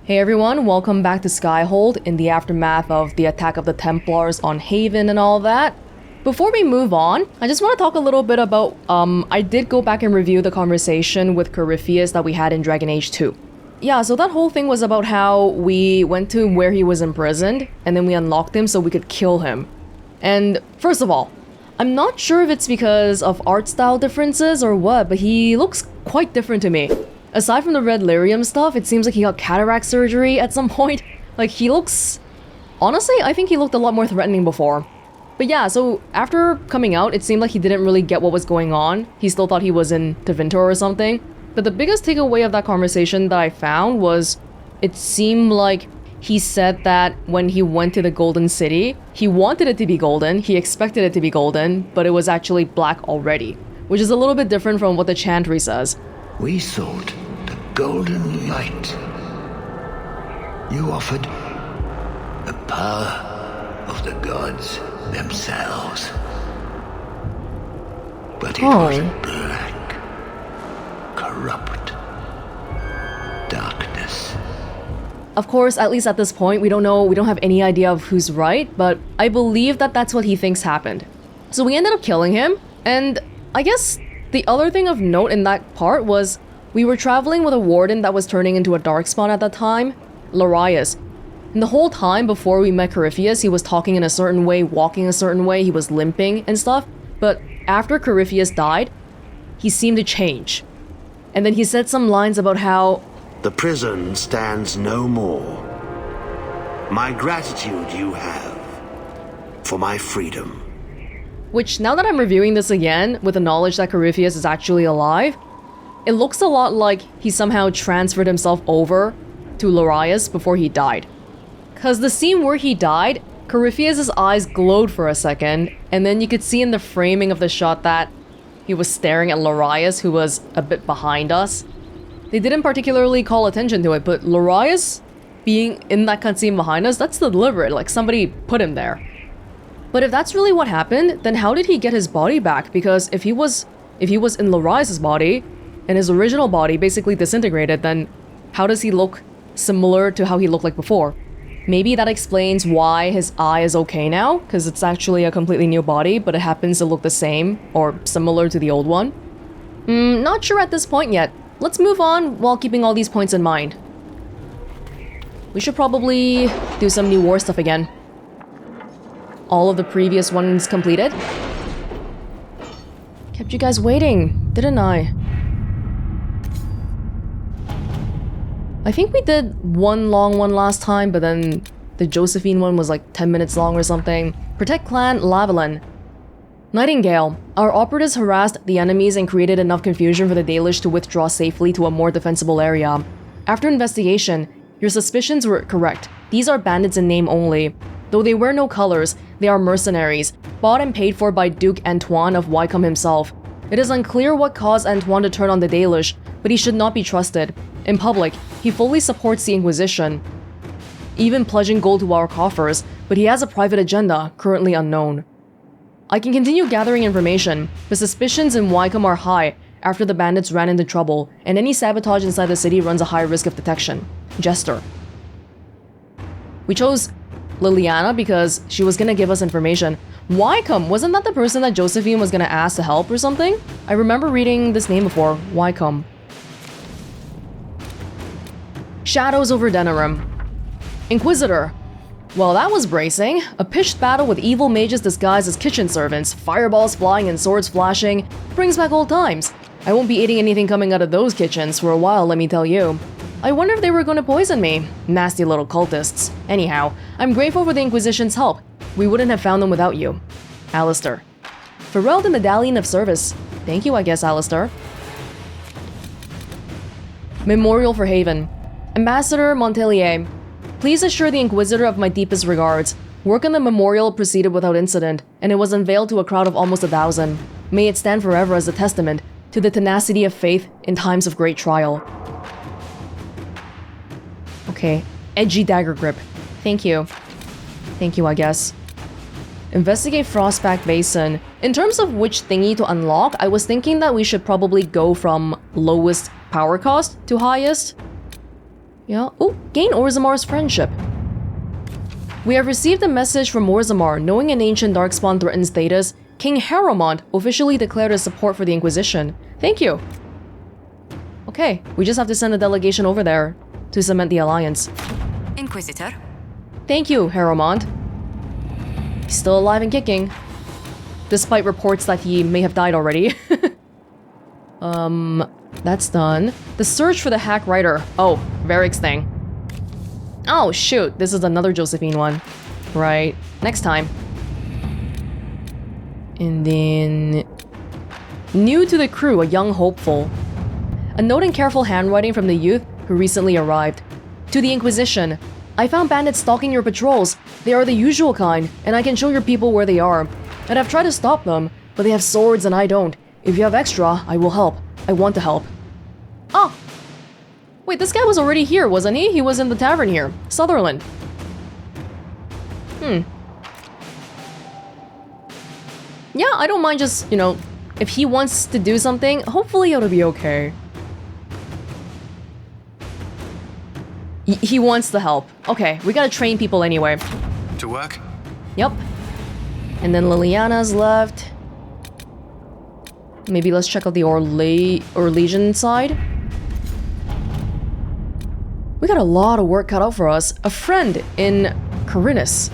Hey everyone, welcome back to Skyhold in the aftermath of the attack of the Templars on Haven and all that. Before we move on, I just want to talk a little bit about, I did go back and review the conversation with Corypheus that we had in Dragon Age 2. Yeah, so that whole thing was about how we went to where he was imprisoned, and then we unlocked him so we could kill him. And first of all, I'm not sure if it's because of art style differences or what, but he looks quite different to me. Aside from the red lyrium stuff, it seems like he got cataract surgery at some point. Like, he looks... Honestly, I think he looked a lot more threatening before. But yeah, so after coming out, it seemed like he didn't really get what was going on. He still thought he was in Tevinter or something. But the biggest takeaway of that conversation that I found was it seemed like he said that when he went to the Golden City, he wanted it to be golden, he expected it to be golden, but it was actually black already. Which is a little bit different from what the Chantry says. We sought the golden light. You offered the power of the gods themselves. But it was black, corrupt darkness. Of course, at least at this point, we don't have any idea of who's right, but I believe that that's what he thinks happened. So we ended up killing him, and I guess the other thing of note in that part was we were traveling with a warden that was turning into a darkspawn at that time, Larius. And the whole time before we met Corypheus, he was talking in a certain way, walking a certain way, he was limping and stuff. But after Corypheus died, he seemed to change. And then he said some lines about how the prison stands no more. My gratitude you have for my freedom. Which, now that I'm reviewing this again, with the knowledge that Corypheus is actually alive, it looks a lot like he somehow transferred himself over to Larius before he died. Cause the scene where he died, Corypheus' eyes glowed for a second, and then you could see in the framing of the shot that he was staring at Larius, who was a bit behind us. They didn't particularly call attention to it, but Larius being in that cutscene behind us, that's deliberate, like somebody put him there. But if that's really what happened, then how did he get his body back? Because if he was in Larius' body, and his original body basically disintegrated, then how does he look similar to how he looked like before? Maybe that explains why his eye is okay now, because it's actually a completely new body, but it happens to look the same, or similar to the old one. Not sure at this point yet. Let's move on while keeping all these points in mind. We should probably do some new war stuff again. All of the previous ones completed. Kept you guys waiting, didn't I? I think we did one long one last time, but then the Josephine one was like 10 minutes long or something. Protect Clan Lavalin. Nightingale. Our operatives harassed the enemies and created enough confusion for the Dalish to withdraw safely to a more defensible area. After investigation, your suspicions were correct. These are bandits in name only. Though they wear no colors, they are mercenaries, bought and paid for by Duke Antoine of Wycombe himself. It is unclear what caused Antoine to turn on the Dalish, but he should not be trusted. In public, he fully supports the Inquisition, even pledging gold to our coffers, but he has a private agenda, currently unknown. I can continue gathering information, but suspicions in Wycombe are high after the bandits ran into trouble, and any sabotage inside the city runs a high risk of detection. Jester. We chose Liliana because she was gonna give us information. Wycombe, wasn't that the person that Josephine was gonna ask to help or something? I remember reading this name before, Wycombe. Shadows over Denerim. Inquisitor. Well, that was bracing. A pitched battle with evil mages disguised as kitchen servants, fireballs flying and swords flashing. Brings back old times. I won't be eating anything coming out of those kitchens for a while, let me tell you. I wonder if they were going to poison me. Nasty little cultists. Anyhow, I'm grateful for the Inquisition's help. We wouldn't have found them without you. Alistair. Pharrell the Medallion of Service. Thank you, I guess, Alistair. Memorial for Haven. Ambassador Montelier. Please assure the Inquisitor of my deepest regards. Work on the memorial proceeded without incident, and it was unveiled to a crowd of almost 1,000. May it stand forever as a testament to the tenacity of faith in times of great trial. Okay, edgy dagger grip. Thank you. Thank you, I guess. Investigate Frostback Basin. In terms of which thingy to unlock, I was thinking that we should probably go from lowest power cost to highest. Yeah. Oh, gain Orzammar's friendship. We have received a message from Orzammar. Knowing an ancient darkspawn threatens Thedas, King Harrowmont officially declared his support for the Inquisition. Thank you. Okay, we just have to send a delegation over there to cement the alliance. Inquisitor. Thank you, Harrowmont. He's still alive and kicking, despite reports that he may have died already. That's done. The search for the hack writer. Oh, Varric's thing. Oh, shoot. This is another Josephine one. Right. Next time. And then... New to the crew, a young hopeful. A note in careful handwriting from the youth who recently arrived. To the Inquisition. I found bandits stalking your patrols. They are the usual kind, and I can show your people where they are. And I've tried to stop them, but they have swords and I don't. If you have extra, I will help. I want to help. Oh! Wait, this guy was already here, wasn't he? He was in the tavern here. Sutherland. Yeah, I don't mind just, you know, if he wants to do something, hopefully it'll be okay. He wants the help. Okay, we gotta train people anyway. To work? Yep. And then Liliana's left. Maybe let's check out the Orlesian side. We got a lot of work cut out for us. A friend in Corinus.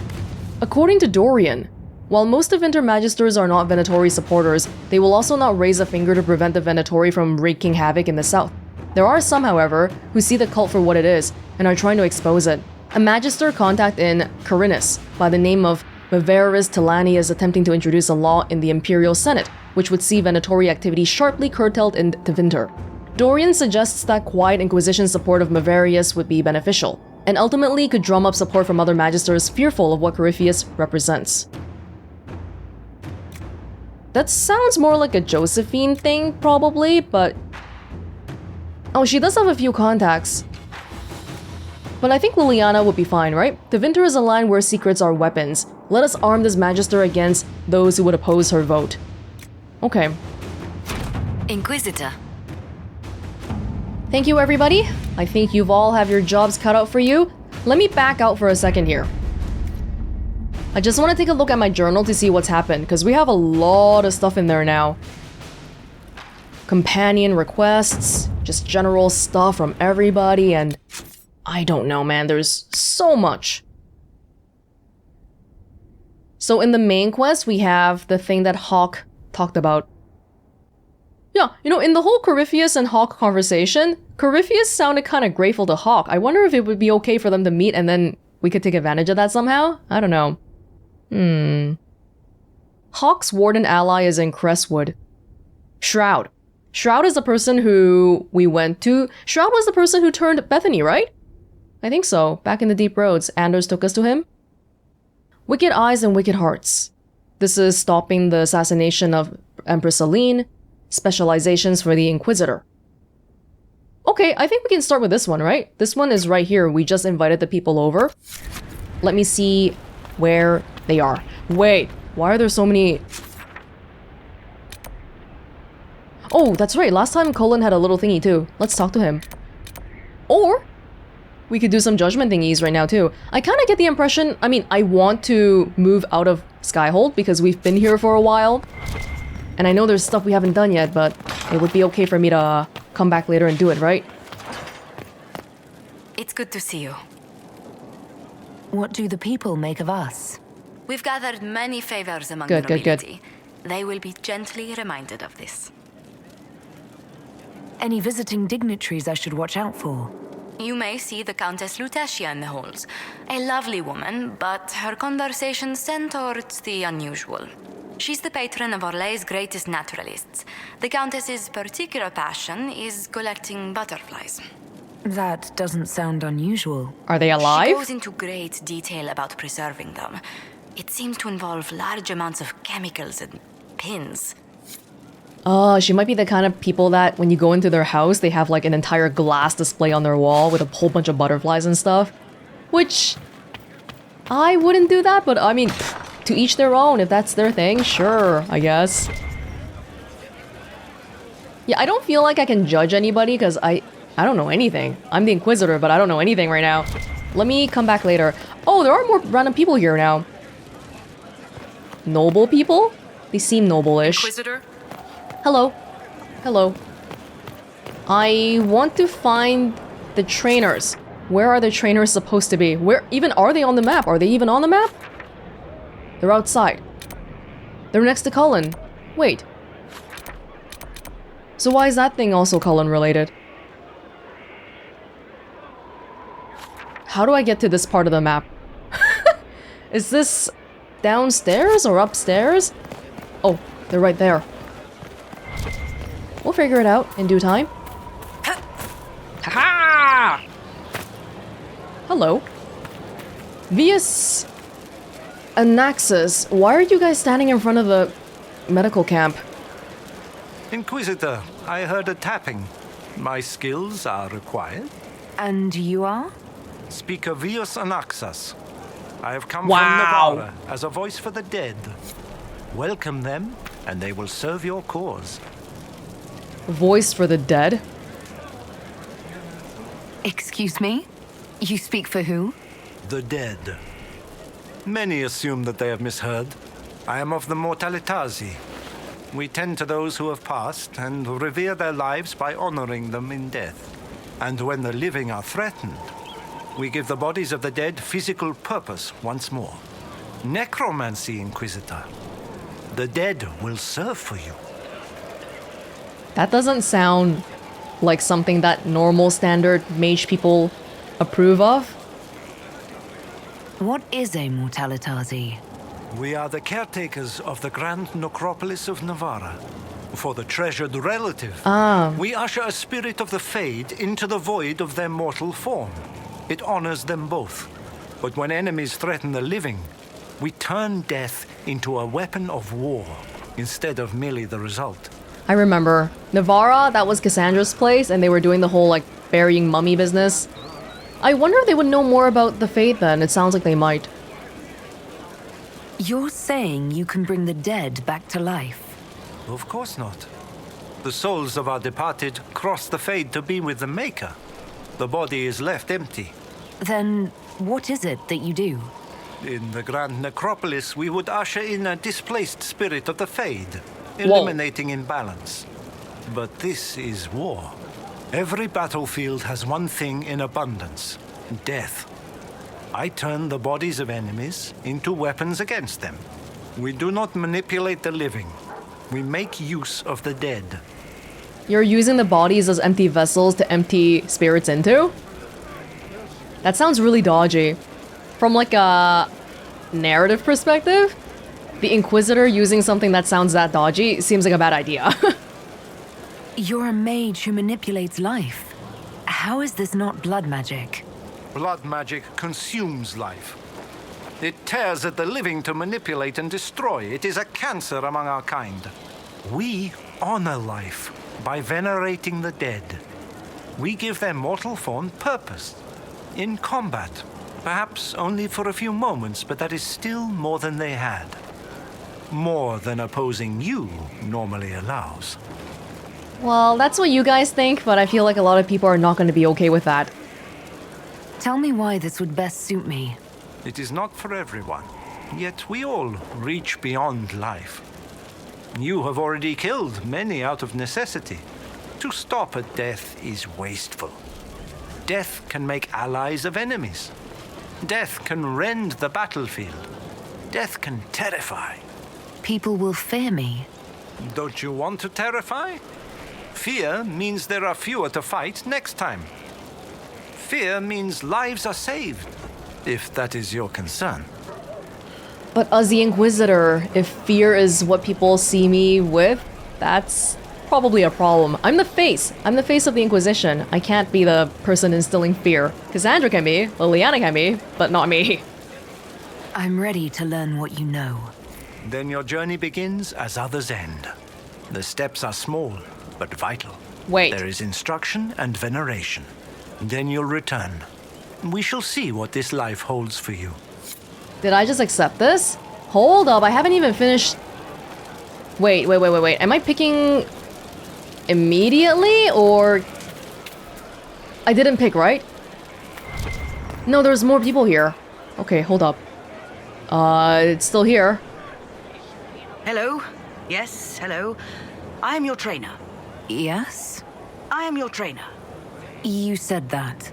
According to Dorian, while most of Intermagisters are not Venatori supporters, they will also not raise a finger to prevent the Venatori from wreaking havoc in the south. There are some, however, who see the cult for what it is and are trying to expose it. A Magister contact in Corinus by the name of Mavaris Tilani is attempting to introduce a law in the Imperial Senate, which would see Venatori activity sharply curtailed in Tevinter. Dorian suggests that quiet Inquisition support of Mavarius would be beneficial, and ultimately could drum up support from other Magisters fearful of what Corypheus represents. That sounds more like a Josephine thing, probably, but... Oh, she does have a few contacts. But I think Liliana would be fine, right? Tevinter is a line where secrets are weapons. Let us arm this Magister against those who would oppose her vote. Okay. Inquisitor. Thank you, everybody. I think you've all have your jobs cut out for you. Let me back out for a second here. I just want to take a look at my journal to see what's happened, because we have a lot of stuff in there now. Companion requests, just general stuff from everybody, and I don't know, man, there's so much. So in the main quest, we have the thing that Hawk talked about. Yeah, you know, in the whole Corypheus and Hawk conversation, Corypheus sounded kind of grateful to Hawk. I wonder if it would be okay for them to meet and then we could take advantage of that somehow? I don't know. Hawk's warden ally is in Crestwood. Shroud. Shroud is the person who we went to. Shroud was the person who turned Bethany, right? I think so. Back in the Deep Roads, Anders took us to him. Wicked Eyes and Wicked Hearts. This is stopping the assassination of Empress Celine. Specializations for the Inquisitor. Okay, I think we can start with this one, right? This one is right here. We just invited the people over. Let me see where they are. Wait, why are there so many... Oh, that's right. Last time Colin had a little thingy too. Let's talk to him. Or we could do some judgment thingies right now too. I kind of get the impression, I mean, I want to move out of Skyhold because we've been here for a while. And I know there's stuff we haven't done yet, but it would be okay for me to come back later and do it, right? It's good to see you. What do the people make of us? We've gathered many favors among Good, the good, good. nobility. They will be gently reminded of this. Any visiting dignitaries I should watch out for? You may see the Countess Lutetia in the halls. A lovely woman, but her conversations tend towards the unusual. She's the patron of Orlay's greatest naturalists. The Countess's particular passion is collecting butterflies. That doesn't sound unusual. Are they She alive? goes into great detail about preserving them. It seems to involve large amounts of chemicals and pins. Oh, she might be the kind of people that when you go into their house, they have like an entire glass display on their wall with a whole bunch of butterflies and stuff. Which, I wouldn't do that, but I mean, to each their own. If that's their thing, sure, I guess. Yeah, I don't feel like I can judge anybody because I don't know anything. I'm the Inquisitor, but I don't know anything right now. Let me come back later. Oh, there are more random people here now. Noble people? They seem noble-ish. Inquisitor? Hello. Hello. I want to find the trainers. Where are the trainers supposed to be? Where even are they on the map? Are they even on the map? They're outside. They're next to Cullen. Wait. So why is that thing also Cullen related? How do I get to this part of the map? Is this downstairs or upstairs? Oh, they're right there. We'll figure it out in due time. Ha-ha! Hello. Vius Anaxus, why are you guys standing in front of the medical camp? Inquisitor, I heard a tapping. My skills are required. And you are? Speaker Vius Anaxus. I have come Wow. from Navarra as a voice for the dead. Welcome them, and they will serve your cause. Voice for the dead? Excuse me? You speak for who? The dead. Many assume that they have misheard. I am of the Mortalitasi. We tend to those who have passed and revere their lives by honoring them in death. And when the living are threatened, we give the bodies of the dead physical purpose once more. Necromancy, Inquisitor. The dead will serve for you. That doesn't sound like something that normal standard mage people approve of. What is a Mortalitasi? We are the caretakers of the grand necropolis of Navarra. For the treasured relative, we usher a spirit of the Fade into the void of their mortal form. It honors them both. But when enemies threaten the living, we turn death into a weapon of war instead of merely the result. I remember. Navarra, that was Cassandra's place, and they were doing the whole, like, burying mummy business. I wonder if they would know more about the Fate then. It sounds like they might. You're saying you can bring the dead back to life? Of course not. The souls of our departed cross the Fade to be with the Maker. The body is left empty. Then what is it that you do? In the Grand Necropolis, we would usher in a displaced spirit of the Fade, eliminating imbalance. But this is war. Every battlefield has one thing in abundance: death. I turn the bodies of enemies into weapons against them. We do not manipulate the living. We make use of the dead. You're using the bodies as empty vessels to empty spirits into? That sounds really dodgy. From like a narrative perspective, the Inquisitor using something that sounds that dodgy seems like a bad idea. You're a mage who manipulates life. How is this not blood magic? Blood magic consumes life. It tears at the living to manipulate and destroy. It is a cancer among our kind. We honor life by venerating the dead. We give their mortal form purpose. In combat, perhaps only for a few moments, but that is still more than they had. More than opposing you normally allows. Well, that's what you guys think, but I feel like a lot of people are not going to be okay with that. Tell me why this would best suit me. It is not for everyone, yet we all reach beyond life. You have already killed many out of necessity. To stop at death is wasteful. Death can make allies of enemies. Death can rend the battlefield. Death can terrify. People will fear me. Don't you want to terrify? Fear means there are fewer to fight next time. Fear means lives are saved, if that is your concern. But as the Inquisitor, if fear is what people see me with, that's probably a problem. I'm the face. I'm the face of the Inquisition. I can't be the person instilling fear. Cassandra can be, Liliana can be, but not me. I'm ready to learn what you know. Then your journey begins as others end. The steps are small, but vital. Wait. There is instruction and veneration. Then you'll return. We shall see what this life holds for you. Did I just accept this? Hold up, I haven't even finished... Wait. Am I picking immediately, or... I didn't pick, right? No, there's more people here. Okay, hold up. It's still here. Hello? Yes, hello. I am your trainer. Yes? I am your trainer. You said that.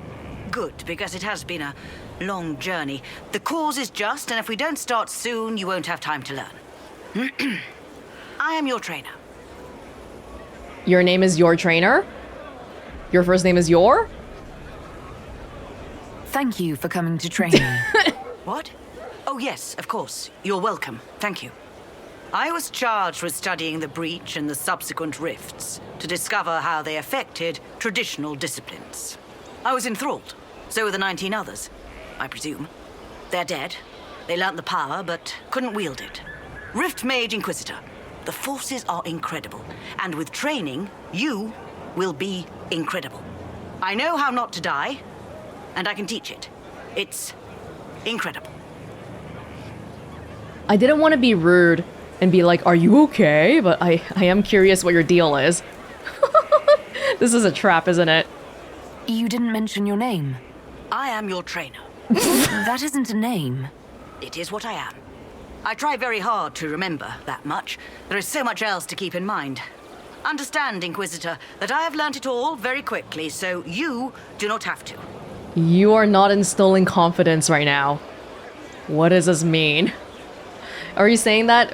Good, because it has been a long journey. The cause is just, and if we don't start soon, you won't have time to learn. I am your trainer. Your name is Your Trainer? Your first name is Your? Thank you for coming to train me. What? Oh, yes, of course. You're welcome. Thank you. I was charged with studying the breach and the subsequent rifts to discover how they affected traditional disciplines. I was enthralled. So were the 19 others, I presume. They're dead. They learnt the power, but couldn't wield it. Rift Mage Inquisitor. The forces are incredible. And with training, you will be incredible. I know how not to die, and I can teach it. It's incredible. I didn't want to be rude and be like, are you okay? But I am curious what your deal is. This is a trap, isn't it? You didn't mention your name. I am your trainer. That isn't a name. It is what I am. I try very hard to remember that much. There is so much else to keep in mind. Understand, Inquisitor, that I have learnt it all very quickly, so you do not have to. You are not instilling confidence right now. What does this mean? Are you saying that,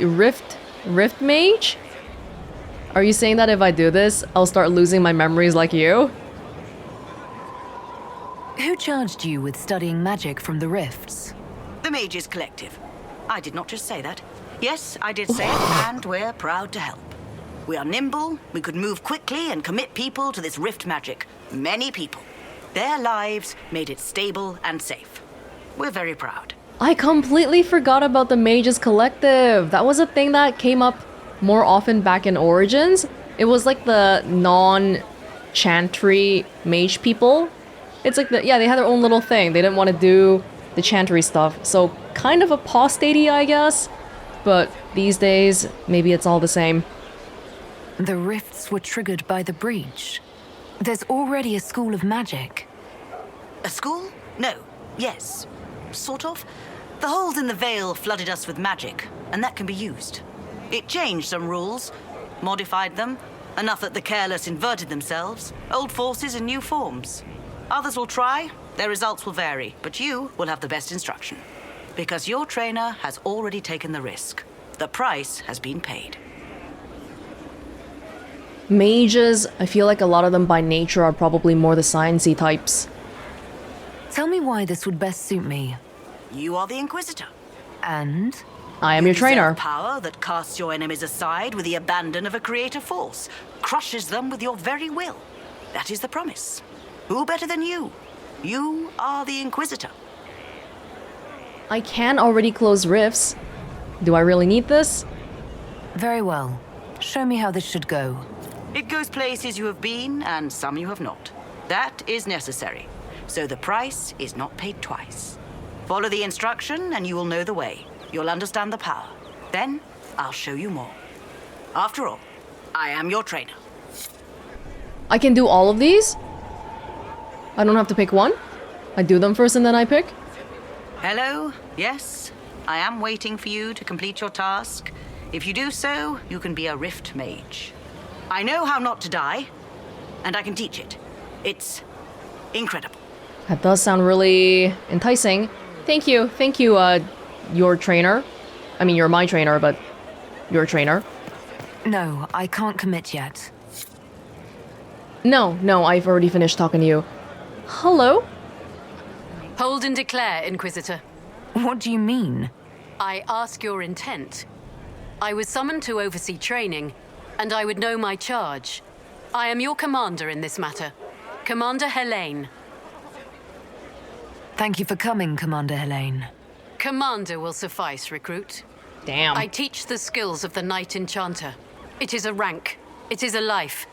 Rift Mage? Are you saying that if I do this, I'll start losing my memories like you? Who charged you with studying magic from the rifts? The Mages Collective. I did not just say that. Yes, I did say it, and we're proud to help. We are nimble, we could move quickly and commit people to this rift magic. Many people. Their lives made it stable and safe. We're very proud. I completely forgot about the Mages Collective. That was a thing that came up more often back in Origins. It was like the non-chantry mage people. It's like, they had their own little thing. They didn't want to do the chantry stuff. So kind of apostasy, I guess. But these days, maybe it's all the same. The rifts were triggered by the breach. There's already a school of magic. A school? No. Yes. Sort of. The holes in the veil flooded us with magic, and that can be used. It changed some rules, modified them, enough that the careless inverted themselves, old forces in new forms. Others will try, their results will vary, but you will have the best instruction. Because your trainer has already taken the risk. The price has been paid. Mages, I feel like a lot of them by nature are probably more the sciencey types. Tell me why this would best suit me. You are the Inquisitor. And? I am your trainer. Power that casts your enemies aside with the abandon of a creative force, crushes them with your very will. That is the promise. Who better than you? You are the Inquisitor. I can already close rifts. Do I really need this? Very well. Show me how this should go. It goes places you have been, and some you have not. That is necessary. So the price is not paid twice. Follow the instruction, and you will know the way. You'll understand the power. Then, I'll show you more. After all, I am your trainer. I can do all of these? I don't have to pick one? I do them first and then I pick? Hello? Yes? I am waiting for you to complete your task. If you do so, you can be a Rift Mage. I know how not to die, and I can teach it. It's incredible. That does sound really enticing. Thank you, your trainer. I mean, you're my trainer, but your trainer. No, I can't commit yet. No, I've already finished talking to you. Hello? Hold and declare, Inquisitor. What do you mean? I ask your intent. I was summoned to oversee training, and I would know my charge. I am your commander in this matter. Commander Helene. Thank you for coming, Commander Helene. Commander will suffice, recruit. Damn. I teach the skills of the Knight-Enchanter. It is a rank. It is a life.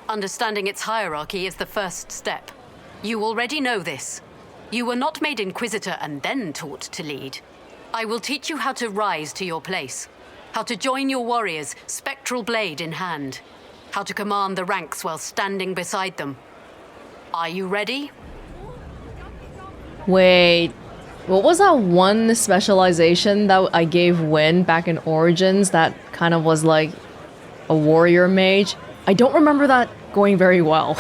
Understanding its hierarchy is the first step. You already know this. You were not made Inquisitor and then taught to lead. I will teach you how to rise to your place. How to join your warriors, spectral blade in hand. How to command the ranks while standing beside them. Are you ready? Wait, what was that one specialization that I gave Win back in Origins that kind of was like a warrior mage? I don't remember that going very well.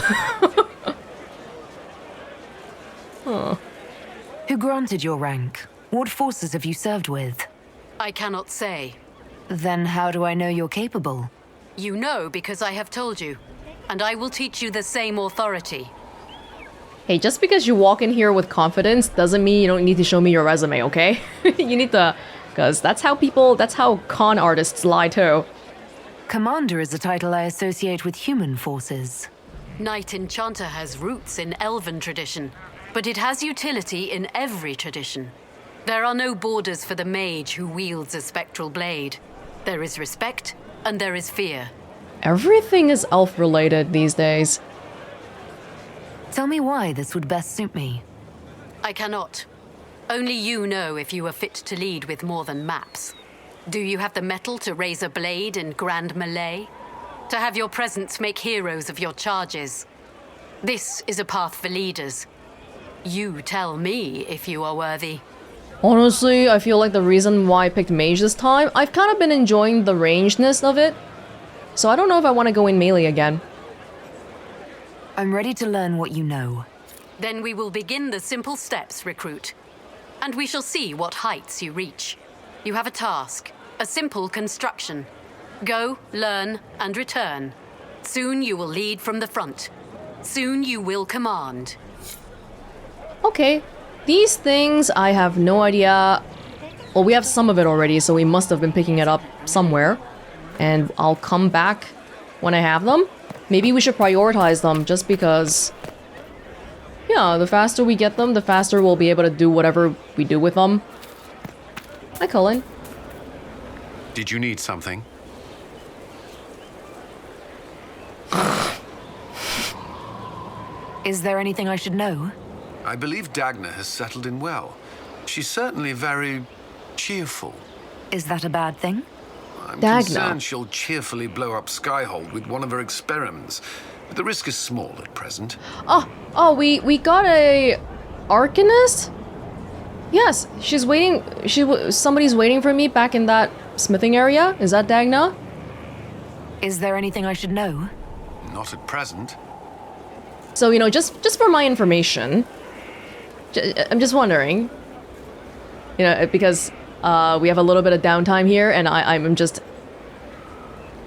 Huh. Who granted your rank? What forces have you served with? I cannot say. Then how do I know you're capable? You know because I have told you, and I will teach you the same authority. Hey, just because you walk in here with confidence doesn't mean you don't need to show me your resume, okay? You need to, because that's how con artists lie too. Commander is a title I associate with human forces. Knight-Enchanter has roots in Elven tradition, but it has utility in every tradition. There are no borders for the mage who wields a spectral blade. There is respect, and there is fear. Everything is elf-related these days. Tell me why this would best suit me. I cannot. Only you know if you are fit to lead with more than maps. Do you have the mettle to raise a blade in grand melee? To have your presence make heroes of your charges? This is a path for leaders. You tell me if you are worthy. Honestly, I feel like the reason why I picked Mage this time, I've kind of been enjoying the rangedness of it. So I don't know if I want to go in melee again. I'm ready to learn what you know. Then we will begin the simple steps, recruit. And we shall see what heights you reach. You have a task, a simple construction. Go, learn, and return. Soon you will lead from the front. Soon you will command. Okay, these things I have no idea. Well, we have some of it already, so we must have been picking it up somewhere. And I'll come back when I have them. Maybe we should prioritize them just because... Yeah, the faster we get them, the faster we'll be able to do whatever we do with them. Hi, Cullen. Did you need something? Is there anything I should know? I believe Dagna has settled in well. She's certainly very cheerful. Is that a bad thing? I'm Dagna. concerned she'll cheerfully blow up Skyhold with one of her experiments. But the risk is small at present. Oh, we got a Arcanist? Yes, she's waiting. Somebody's waiting for me back in that smithing area. Is that Dagna? Is there anything I should know? Not at present. So, you know, just for my information, I'm just wondering, you know, because we have a little bit of downtime here, and I'm just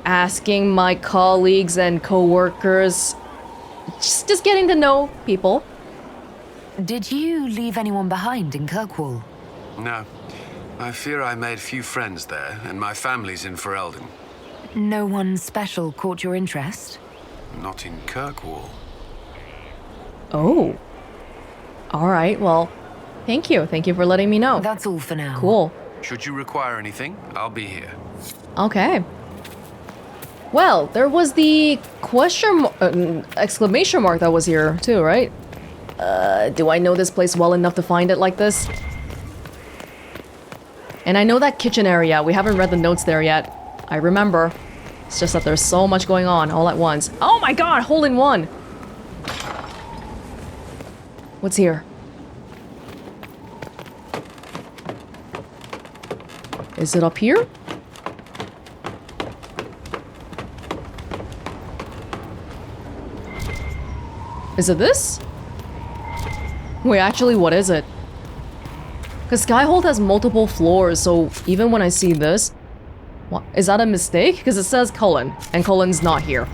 asking my colleagues and co-workers, just getting to know people. Did you leave anyone behind in Kirkwall? No. I fear I made few friends there, and my family's in Ferelden. No one special caught your interest? Not in Kirkwall. Oh. Alright, well, thank you. Thank you for letting me know. That's all for now. Cool. Should you require anything, I'll be here. Okay. Well, there was the exclamation mark that was here too, right? Do I know this place well enough to find it like this? And I know that kitchen area. We haven't read the notes there yet. I remember. It's just that there's so much going on all at once. Oh my god, hole in one! What's here? Is it up here? Is it this? Wait, actually, what is it? Because Skyhold has multiple floors, so even when I see this... What? Is that a mistake? Because it says Cullen, and Cullen's not here.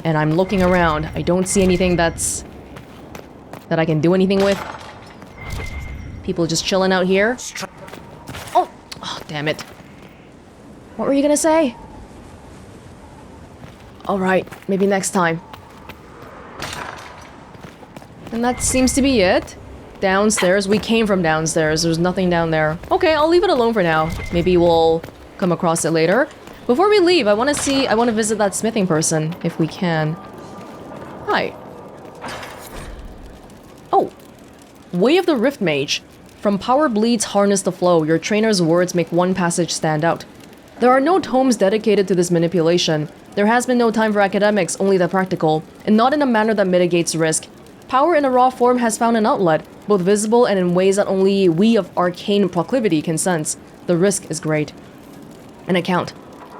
And I'm looking around. I don't see anything that I can do anything with. People just chilling out here. Oh, damn it. What were you gonna say? Alright, maybe next time. And that seems to be it. Downstairs. We came from downstairs. There's nothing down there. Okay, I'll leave it alone for now. Maybe we'll come across it later. Before we leave, I want to visit that smithing person, if we can. Hi. Oh. Way of the Rift Mage. From power bleeds harness the flow. Your trainer's words make one passage stand out. There are no tomes dedicated to this manipulation. There has been no time for academics, only the practical, and not in a manner that mitigates risk. Power in a raw form has found an outlet, both visible and in ways that only we of arcane proclivity can sense. The risk is great. An account.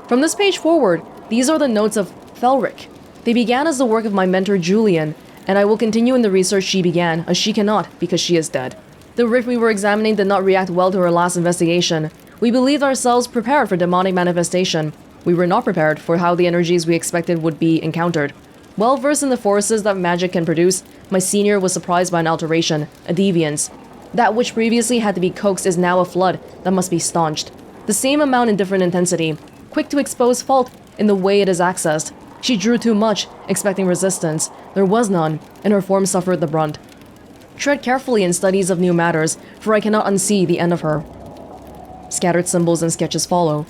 From this page forward, these are the notes of Felric. They began as the work of my mentor Julian, and I will continue in the research she began, as she cannot, because she is dead. The rift we were examining did not react well to her last investigation. We believed ourselves prepared for demonic manifestation. We were not prepared for how the energies we expected would be encountered. Well versed in the forces that magic can produce, my senior was surprised by an alteration, a deviance. That which previously had to be coaxed is now a flood that must be staunched. The same amount in different intensity, quick to expose fault in the way it is accessed. She drew too much, expecting resistance. There was none, and her form suffered the brunt. Tread carefully in studies of new matters, for I cannot unsee the end of her. Scattered symbols and sketches follow.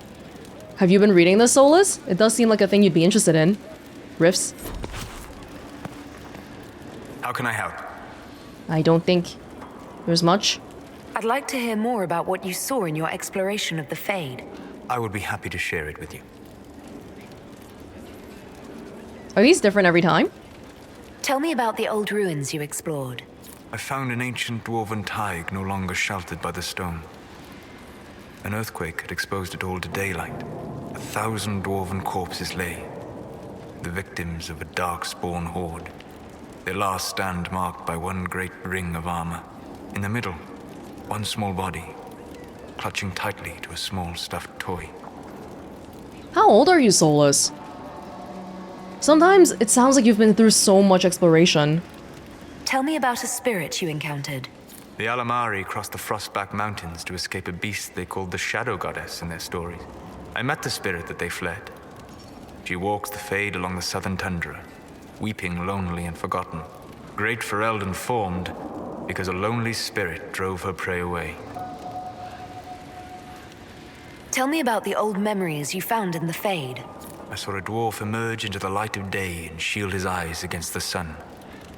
Have you been reading this, Solus? It does seem like a thing you'd be interested in. Riffs? How can I help? I don't think there's much. I'd like to hear more about what you saw in your exploration of the Fade. I would be happy to share it with you. Are these different every time? Tell me about the old ruins you explored. I found an ancient dwarven thaig no longer sheltered by the stone. An earthquake had exposed it all to daylight. 1,000 dwarven corpses lay, the victims of a dark-spawn horde. Their last stand marked by one great ring of armor. In the middle, one small body, clutching tightly to a small stuffed toy. How old are you, Solus? Sometimes it sounds like you've been through so much exploration. Tell me about a spirit you encountered. The Alamari crossed the Frostback Mountains to escape a beast they called the Shadow Goddess in their stories. I met the spirit that they fled. She walks the Fade along the southern tundra, weeping lonely and forgotten. Great Ferelden formed because a lonely spirit drove her prey away. Tell me about the old memories you found in the Fade. I saw a dwarf emerge into the light of day and shield his eyes against the sun.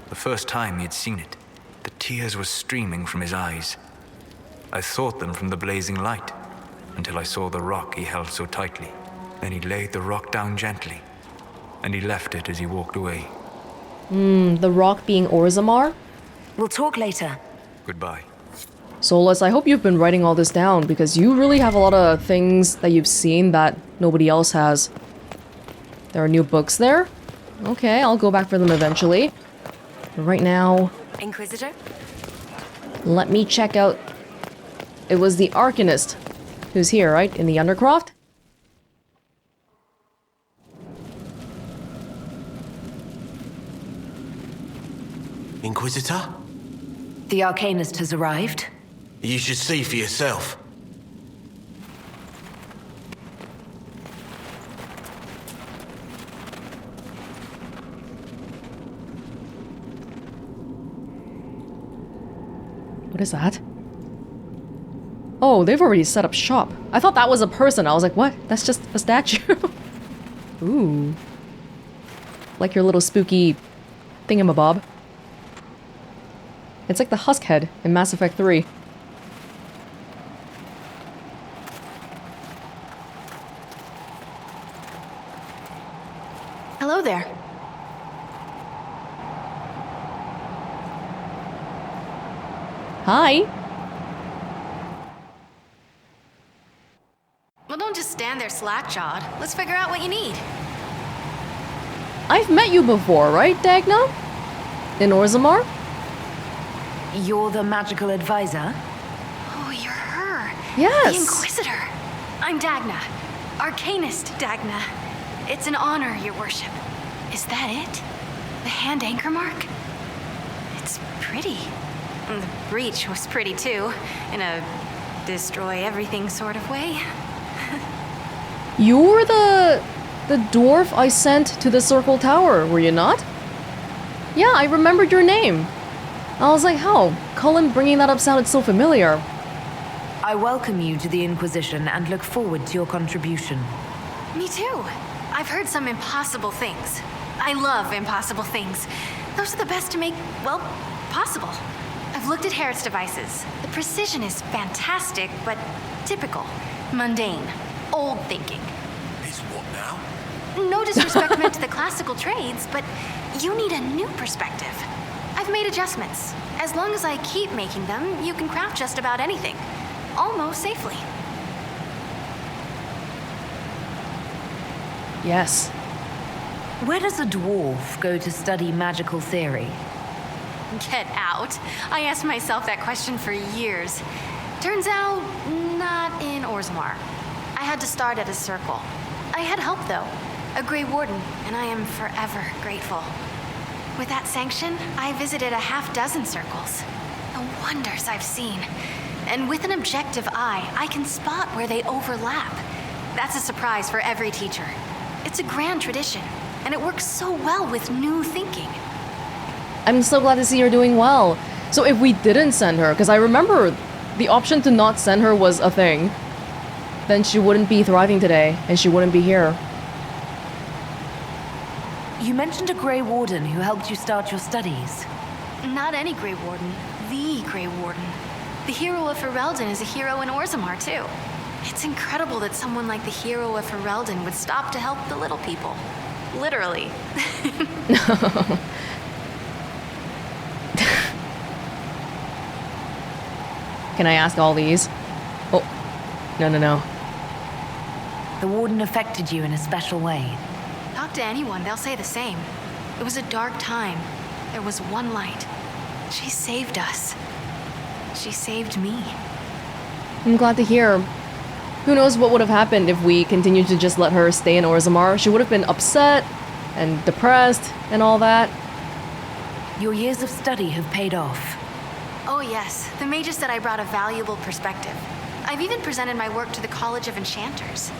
The first time he had seen it, the tears were streaming from his eyes. I thought them from the blazing light, until I saw the rock he held so tightly. Then he laid the rock down gently, and he left it as he walked away. The rock being Orzammar? We'll talk later. Goodbye. Solus, I hope you've been writing all this down, because you really have a lot of things that you've seen that nobody else has. There are new books there? Okay, I'll go back for them eventually. But right now, Inquisitor? let me check out... It was the Arcanist who's here, right? In the Undercroft? Inquisitor? The Arcanist has arrived. You should see for yourself. What is that? Oh, they've already set up shop. I thought that was a person. I was like, what? That's just a statue. Ooh. Like your little spooky thingamabob. It's like the Husk head in Mass Effect 3. Hello there. Hi. Well, don't just stand there slack-jawed. Let's figure out what you need. I've met you before, right, Dagna? In Orzammar? You're the magical advisor? Oh, you're her. Yes. The Inquisitor. I'm Dagna. Arcanist Dagna. It's an honor, your worship. Is that it? The hand anchor mark? It's pretty. And the breach was pretty too, in a destroy everything sort of way. You're the dwarf I sent to the Circle Tower, were you not? Yeah, I remembered your name. I was like, how? Cullen bringing that up sounded so familiar. I welcome you to the Inquisition and look forward to your contribution. Me too. I've heard some impossible things. I love impossible things. Those are the best to make, well, possible. I've looked at Harriet's devices. The precision is fantastic, but typical. Mundane. Old thinking. Is what now? No disrespect meant to the classical trades, but you need a new perspective. I've made adjustments. As long as I keep making them, you can craft just about anything. Almost safely. Yes. Where does a dwarf go to study magical theory? Get out. I asked myself that question for years. Turns out, not in Orzammar. I had to start at a circle. I had help, though. A Grey Warden, and I am forever grateful. With that sanction, I visited a half-dozen circles. The wonders I've seen. And with an objective eye, I can spot where they overlap. That's a surprise for every teacher. It's a grand tradition, and it works so well with new thinking. I'm so glad to see you're doing well. So if we didn't send her, because I remember the option to not send her was a thing, then she wouldn't be thriving today, and she wouldn't be here. You mentioned a Grey Warden who helped you start your studies. Not any Grey Warden, the Grey Warden. The hero of Ferelden is a hero in Orzammar, too. It's incredible that someone like the hero of Ferelden would stop to help the little people. Literally. Can I ask all these? Oh, no. The Warden affected you in a special way. Talk to anyone, they'll say the same. It was a dark time. There was one light. She saved us. She saved me. I'm glad to hear. Who knows what would have happened if we continued to just let her stay in Orzammar. She would have been upset and depressed and all that. Your years of study have paid off. Oh yes, the Mage said I brought a valuable perspective. I've even presented my work to the College of Enchanters.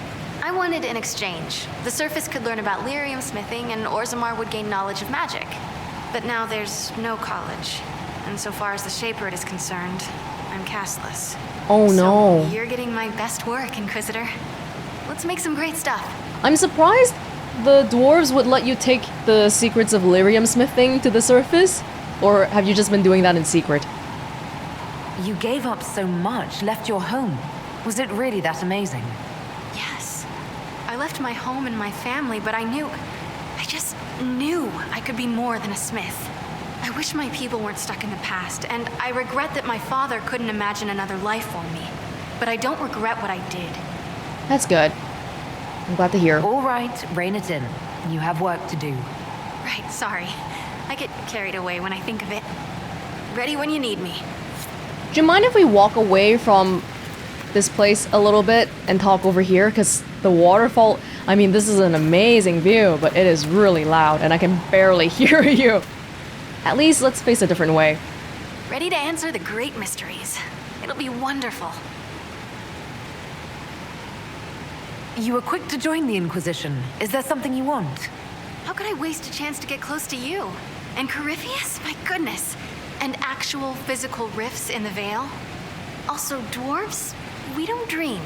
I wanted an exchange. The surface could learn about lyrium smithing, and Orzammar would gain knowledge of magic. But now there's no college. And so far as the Shaper is concerned, I'm castless. Oh no. So you're getting my best work, Inquisitor. Let's make some great stuff. I'm surprised the dwarves would let you take the secrets of lyrium smithing to the surface? Or have you just been doing that in secret? You gave up so much, left your home. Was it really that amazing? Yes. I left my home and my family, but I just knew I could be more than a smith. I wish my people weren't stuck in the past, and I regret that my father couldn't imagine another life for me. But I don't regret what I did. That's good. I'm glad to hear. All right, rein it in. You have work to do. Right, sorry. I get carried away when I think of it. Ready when you need me. Do you mind if we walk away from this place a little bit and talk over here? Because the waterfall, I mean, this is an amazing view, but it is really loud and I can barely hear you. At least let's face a different way. Ready to answer the great mysteries. It'll be wonderful. You were quick to join the Inquisition. Is there something you want? How could I waste a chance to get close to you? And Corypheus? My goodness. And actual physical rifts in the Veil? Also, dwarves? We don't dream.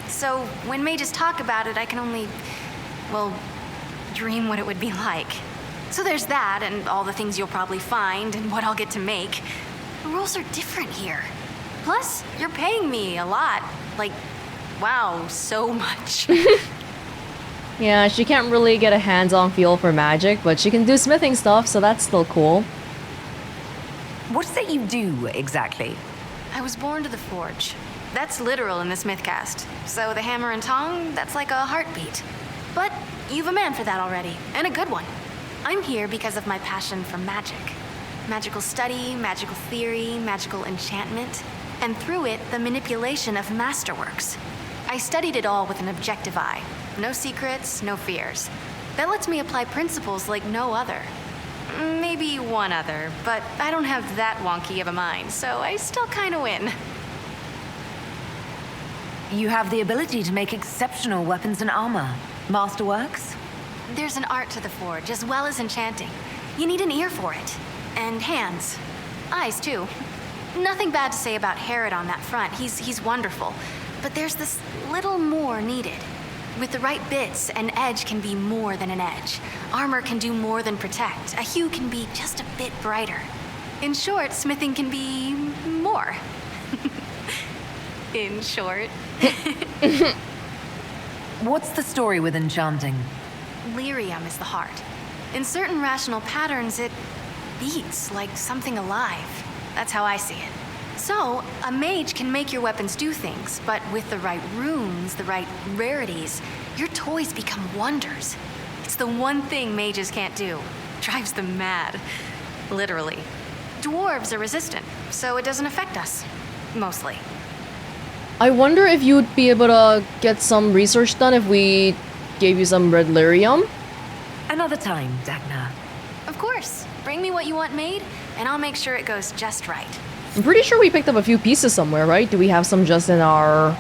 So, when mages talk about it, I can only, well, dream what it would be like. So there's that, and all the things you'll probably find, and what I'll get to make. The rules are different here. Plus, you're paying me a lot. Like, wow, so much. Yeah, she can't really get a hands-on feel for magic, but she can do smithing stuff, so that's still cool. What is it you do, exactly? I was born to the forge. That's literal in the Smithcast. So the hammer and tong, that's like a heartbeat. But you've a man for that already, and a good one. I'm here because of my passion for magic. Magical study, magical theory, magical enchantment, and through it, the manipulation of masterworks. I studied it all with an objective eye. No secrets, no fears. That lets me apply principles like no other. Maybe one other, but I don't have that wonky of a mind, so I still kinda win. You have the ability to make exceptional weapons and armor. Masterworks? There's an art to the forge, as well as enchanting. You need an ear for it. And hands. Eyes, too. Nothing bad to say about Herod on that front. He's wonderful. But there's this little more needed. With the right bits, an edge can be more than an edge. Armor can do more than protect. A hue can be just a bit brighter. In short, smithing can be more. In short. What's the story with enchanting? lyrium is the heart. In certain rational patterns, it beats like something alive. That's how I see it. So, a mage can make your weapons do things, but with the right runes, the right rarities, your toys become wonders. It's the one thing mages can't do. Drives them mad. Literally. Dwarves are resistant, so it doesn't affect us. Mostly. I wonder if you'd be able to get some research done if we gave you some red lyrium? Another time, Dagna. Of course. Bring me what you want made, and I'll make sure it goes just right. I'm pretty sure we picked up a few pieces somewhere, right? Do we have some just in our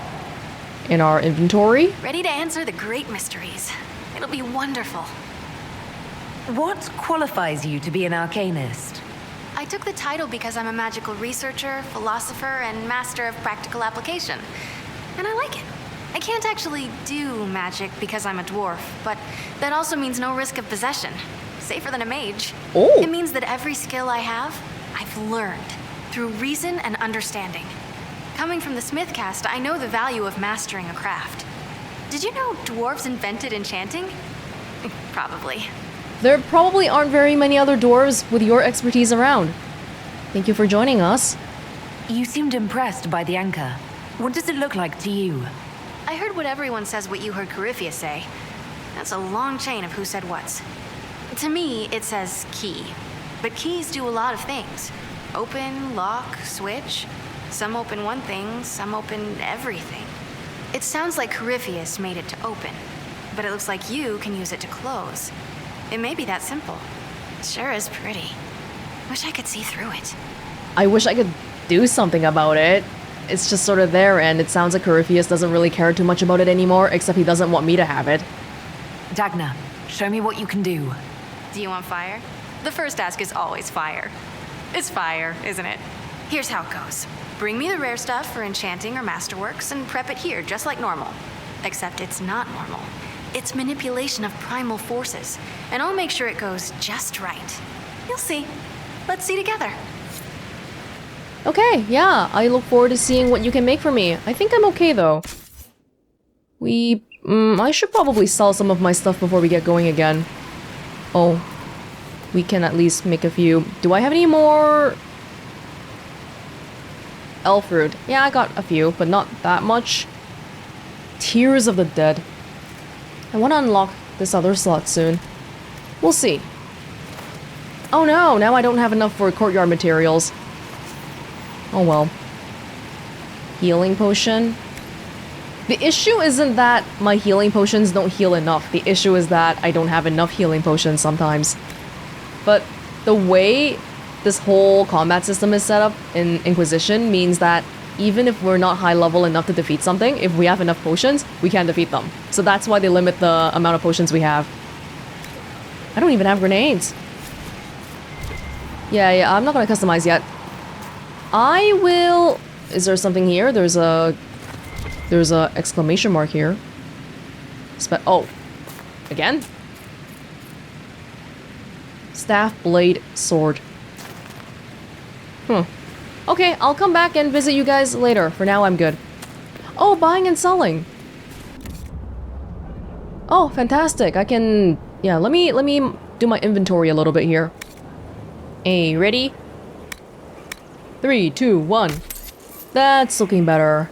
inventory? Ready to answer the great mysteries. It'll be wonderful. What qualifies you to be an arcanist? I took the title because I'm a magical researcher, philosopher, and master of practical application. And I like it. I can't actually do magic because I'm a dwarf, but that also means no risk of possession. Safer than a mage. Oh. It means that every skill I have, I've learned through reason and understanding. Coming from the Smith caste, I know the value of mastering a craft. Did you know dwarves invented enchanting? Probably. There probably aren't very many other dwarves with your expertise around. Thank you for joining us. You seemed impressed by the anchor. What does it look like to you? I heard what everyone says what you heard Corypheus say. That's a long chain of who said what's. To me, it says key. But keys do a lot of things. Open, lock, switch. Some open one thing, some open everything. It sounds like Corypheus made it to open, but it looks like you can use it to close. It may be that simple. It sure is pretty. Wish I could see through it. I wish I could do something about it. It's just sort of there, and it sounds like Corypheus doesn't really care too much about it anymore, except he doesn't want me to have it. Dagna, show me what you can do. Do you want fire? The first ask is always fire. It's fire, isn't it? Here's how it goes. Bring me the rare stuff for enchanting or masterworks and prep it here just like normal. Except it's not normal. It's manipulation of primal forces, and I'll make sure it goes just right. You'll see. Let's see together. Okay, yeah, I look forward to seeing what you can make for me. I think I'm okay though. I should probably sell some of my stuff before we get going again. Oh, we can at least make a few. Do I have any more elf fruit? Yeah, I got a few, but not that much. Tears of the Dead. I want to unlock this other slot soon. We'll see. Oh no, now I don't have enough for courtyard materials. Oh well. Healing potion. The issue isn't that my healing potions don't heal enough. The issue is that I don't have enough healing potions sometimes. But the way this whole combat system is set up in Inquisition means that even if we're not high level enough to defeat something, if we have enough potions, we can defeat them. So that's why they limit the amount of potions we have. I don't even have grenades. Yeah, I'm not gonna customize yet. I will... Is there something here? There's a exclamation mark here. Oh. Again? Staff, blade, sword. Okay, I'll come back and visit you guys later. For now, I'm good. Oh, buying and selling. Oh, fantastic. I can... Yeah, let me do my inventory a little bit here. Hey, ready? 3, 2, 1. That's looking better.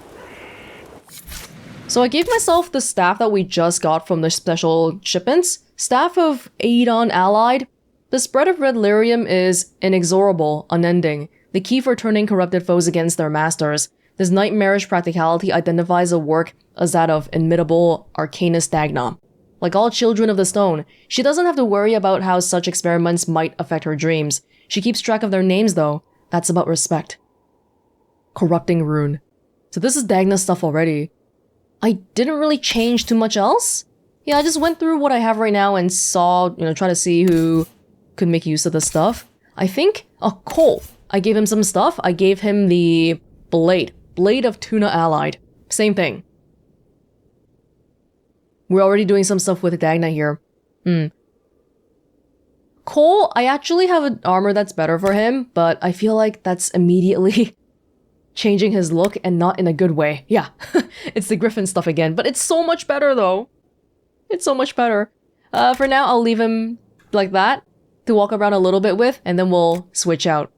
So I gave myself the staff that we just got from the special shipments. Staff of Aedon Allied. The spread of red lyrium is inexorable, unending. The key for turning corrupted foes against their masters. This nightmarish practicality identifies a work as that of inimitable Arcanist Dagna. Like all children of the stone, she doesn't have to worry about how such experiments might affect her dreams. She keeps track of their names though. That's about respect. Corrupting rune. So this is Dagna's stuff already. I didn't really change too much else. Yeah, I just went through what I have right now and saw, try to see who could make use of the stuff. I think, Cole. I gave him some stuff. I gave him the blade. Blade of Tuna Allied. Same thing. We're already doing some stuff with Dagna here. Cole, I actually have an armor that's better for him, but I feel like that's immediately changing his look and not in a good way. Yeah, it's the Griffin stuff again, but it's so much better though. It's so much better. For now, I'll leave him like that to walk around a little bit with, and then we'll switch out.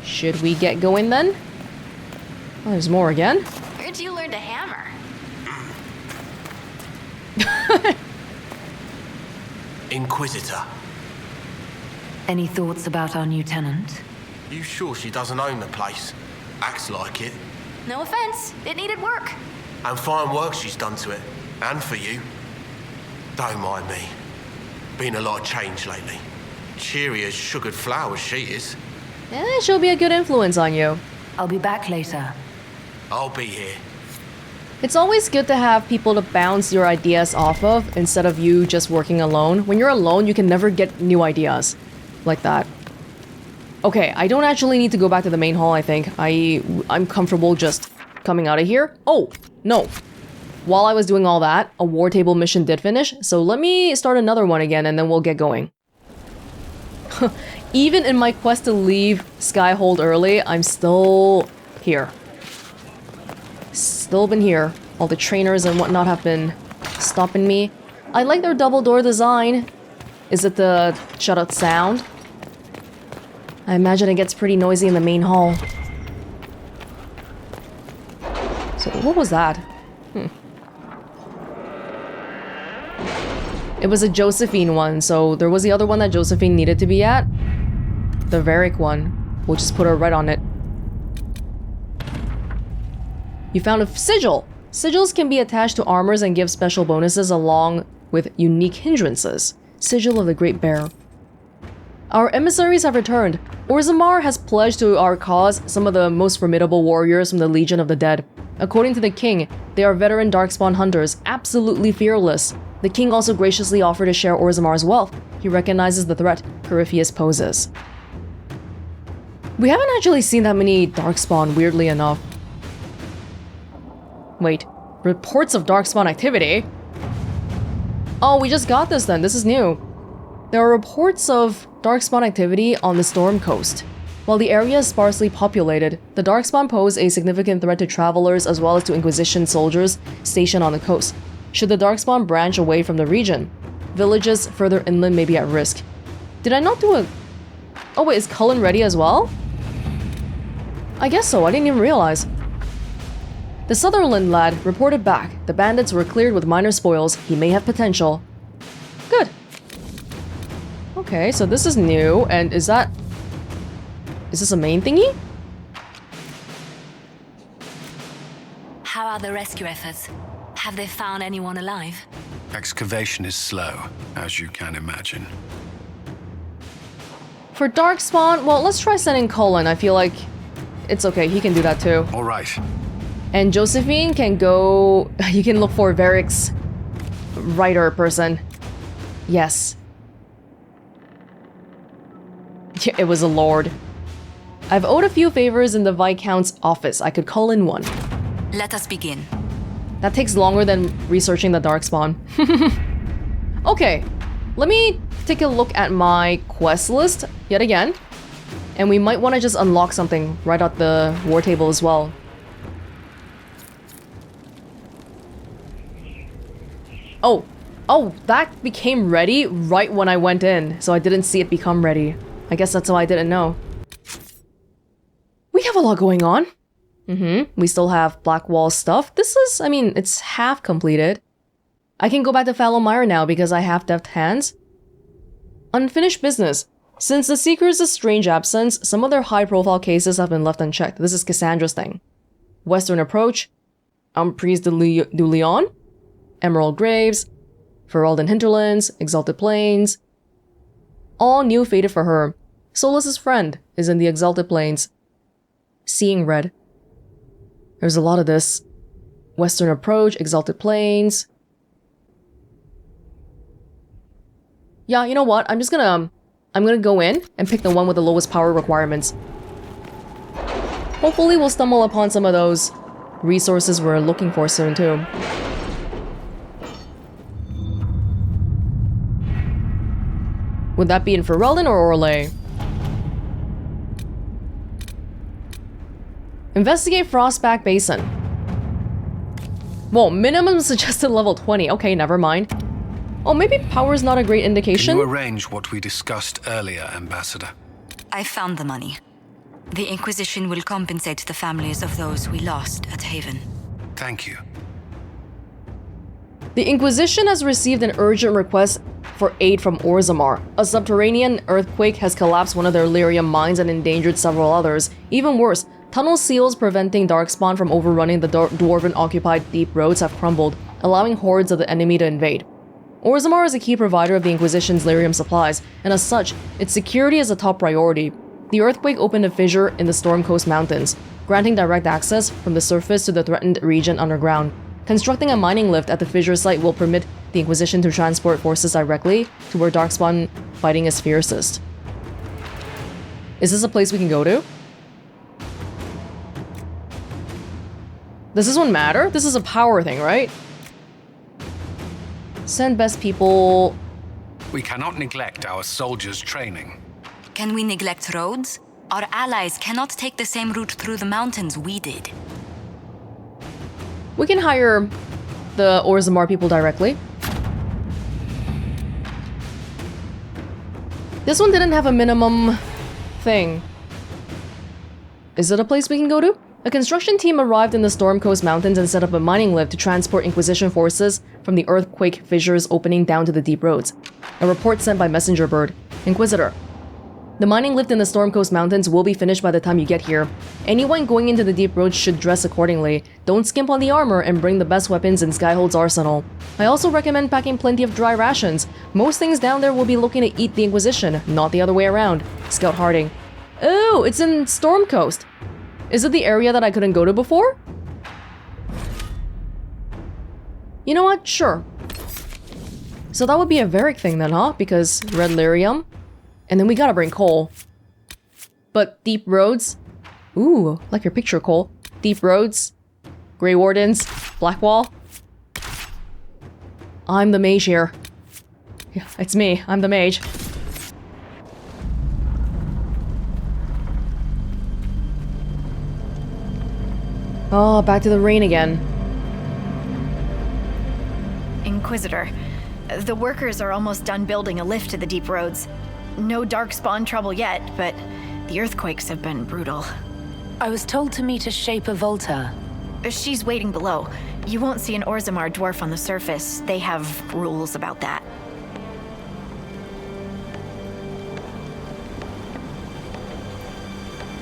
Should we get going then? Oh, there's more again. Where'd you learn to hammer? Inquisitor. Any thoughts about our new tenant? You sure she doesn't own the place? Acts like it. No offense, it needed work. And fine work she's done to it. And for you. Don't mind me. Been a lot of change lately. Cheery as sugared flowers she is. She'll be a good influence on you. I'll be back later. I'll be here. It's always good to have people to bounce your ideas off of instead of you just working alone. When you're alone, you can never get new ideas like that. Okay, I don't actually need to go back to the main hall, I think. I'm comfortable just coming out of here. Oh, no. While I was doing all that, a war table mission did finish, so let me start another one again and then we'll get going. Even in my quest to leave Skyhold early, I'm still here. Still been here. All the trainers and whatnot have been stopping me. I like their double door design. Is it the shut-out sound? I imagine it gets pretty noisy in the main hall. So what was that? It was a Josephine one, so there was the other one that Josephine needed to be at. The Varric one. We'll just put her right on it. You found a sigil! Sigils can be attached to armors and give special bonuses along with unique hindrances. Sigil of the Great Bear. Our emissaries have returned. Orzammar has pledged to our cause some of the most formidable warriors from the Legion of the Dead. According to the king, they are veteran Darkspawn hunters, absolutely fearless. The king also graciously offered to share Orzammar's wealth. He recognizes the threat Corypheus poses. We haven't actually seen that many Darkspawn, weirdly enough. Wait, reports of Darkspawn activity? Oh, we just got this then, this is new. There are reports of Darkspawn activity on the Storm Coast. While the area is sparsely populated, the Darkspawn pose a significant threat to travelers as well as to Inquisition soldiers stationed on the coast. Should the Darkspawn branch away from the region, villages further inland may be at risk. Did I not do a... Oh wait, is Cullen ready as well? I guess so, I didn't even realize. The Sutherland lad reported back. The bandits were cleared with minor spoils. He may have potential. Good. Okay, so this is new, and is that... Is this a main thingy? How are the rescue efforts? Have they found anyone alive? Excavation is slow, as you can imagine. For Darkspawn, well, let's try sending Cullen. I feel like it's okay. He can do that too. All right. And Josephine can go... You can look for Varric's writer person. Yes. It was a lord. I've owed a few favors in the Viscount's office. I could call in one. Let us begin. That takes longer than researching the Darkspawn. Okay, let me take a look at my quest list yet again. And we might want to just unlock something right at the war table as well. Oh, that became ready right when I went in, so I didn't see it become ready. I guess that's why I didn't know. We have a lot going on. We still have Blackwall stuff. This is, I mean, it's half completed. I can go back to Fallowmire now because I have deft hands. Unfinished business. Since the Seekers' strange absence, some of their high-profile cases have been left unchecked. This is Cassandra's thing. Western Approach, Emprise du Lion, Emerald Graves, Ferelden Hinterlands, Exalted Plains. All new fated for her. Solas's friend is in the Exalted Plains. Seeing Red. There's a lot of this. Western Approach, Exalted Plains. Yeah, you know what? I'm gonna go in and pick the one with the lowest power requirements. Hopefully we'll stumble upon some of those resources we're looking for soon too. Would that be in Ferelden or Orlais? Investigate Frostback Basin. Well, minimum suggested level 20. Okay, never mind. Oh, maybe power's not a great indication? Can you arrange what we discussed earlier, Ambassador? I found the money. The Inquisition will compensate the families of those we lost at Haven. Thank you. The Inquisition has received an urgent request for aid from Orzammar. A subterranean earthquake has collapsed one of their lyrium mines and endangered several others. Even worse, tunnel seals preventing Darkspawn from overrunning the dwarven-occupied deep roads have crumbled, allowing hordes of the enemy to invade. Orzammar is a key provider of the Inquisition's lyrium supplies, and as such, its security is a top priority. The earthquake opened a fissure in the Storm Coast Mountains, granting direct access from the surface to the threatened region underground. Constructing a mining lift at the fissure site will permit the Inquisition to transport forces directly to where Darkspawn fighting is fiercest. Is this a place we can go to? Does this one matter? This is a power thing, right? Send best people... We cannot neglect our soldiers' training. Can we neglect roads? Our allies cannot take the same route through the mountains we did. We can hire the Orzammar people directly. This one didn't have a minimum thing. Is it a place we can go to? A construction team arrived in the Storm Coast Mountains and set up a mining lift to transport Inquisition forces from the earthquake fissures opening down to the deep roads. A report sent by messenger bird. Inquisitor. The mining lift in the Storm Coast Mountains will be finished by the time you get here. Anyone going into the deep roads should dress accordingly. Don't skimp on the armor and bring the best weapons in Skyhold's arsenal. I also recommend packing plenty of dry rations. Most things down there will be looking to eat the Inquisition, not the other way around. Scout Harding. Oh, it's in Storm Coast. Is it the area that I couldn't go to before? You know what? Sure. So that would be a Varric thing then, huh? Because red lyrium. And then we gotta bring coal. But deep roads? Ooh, like your picture, Cole. Deep roads. Grey Wardens. Blackwall. I'm the mage here. Yeah, it's me. I'm the mage. Oh, back to the rain again. Inquisitor, the workers are almost done building a lift to the deep roads. No darkspawn trouble yet, but the earthquakes have been brutal. I was told to meet a Shaper Volta. She's waiting below. You won't see an Orzammar dwarf on the surface. They have rules about that.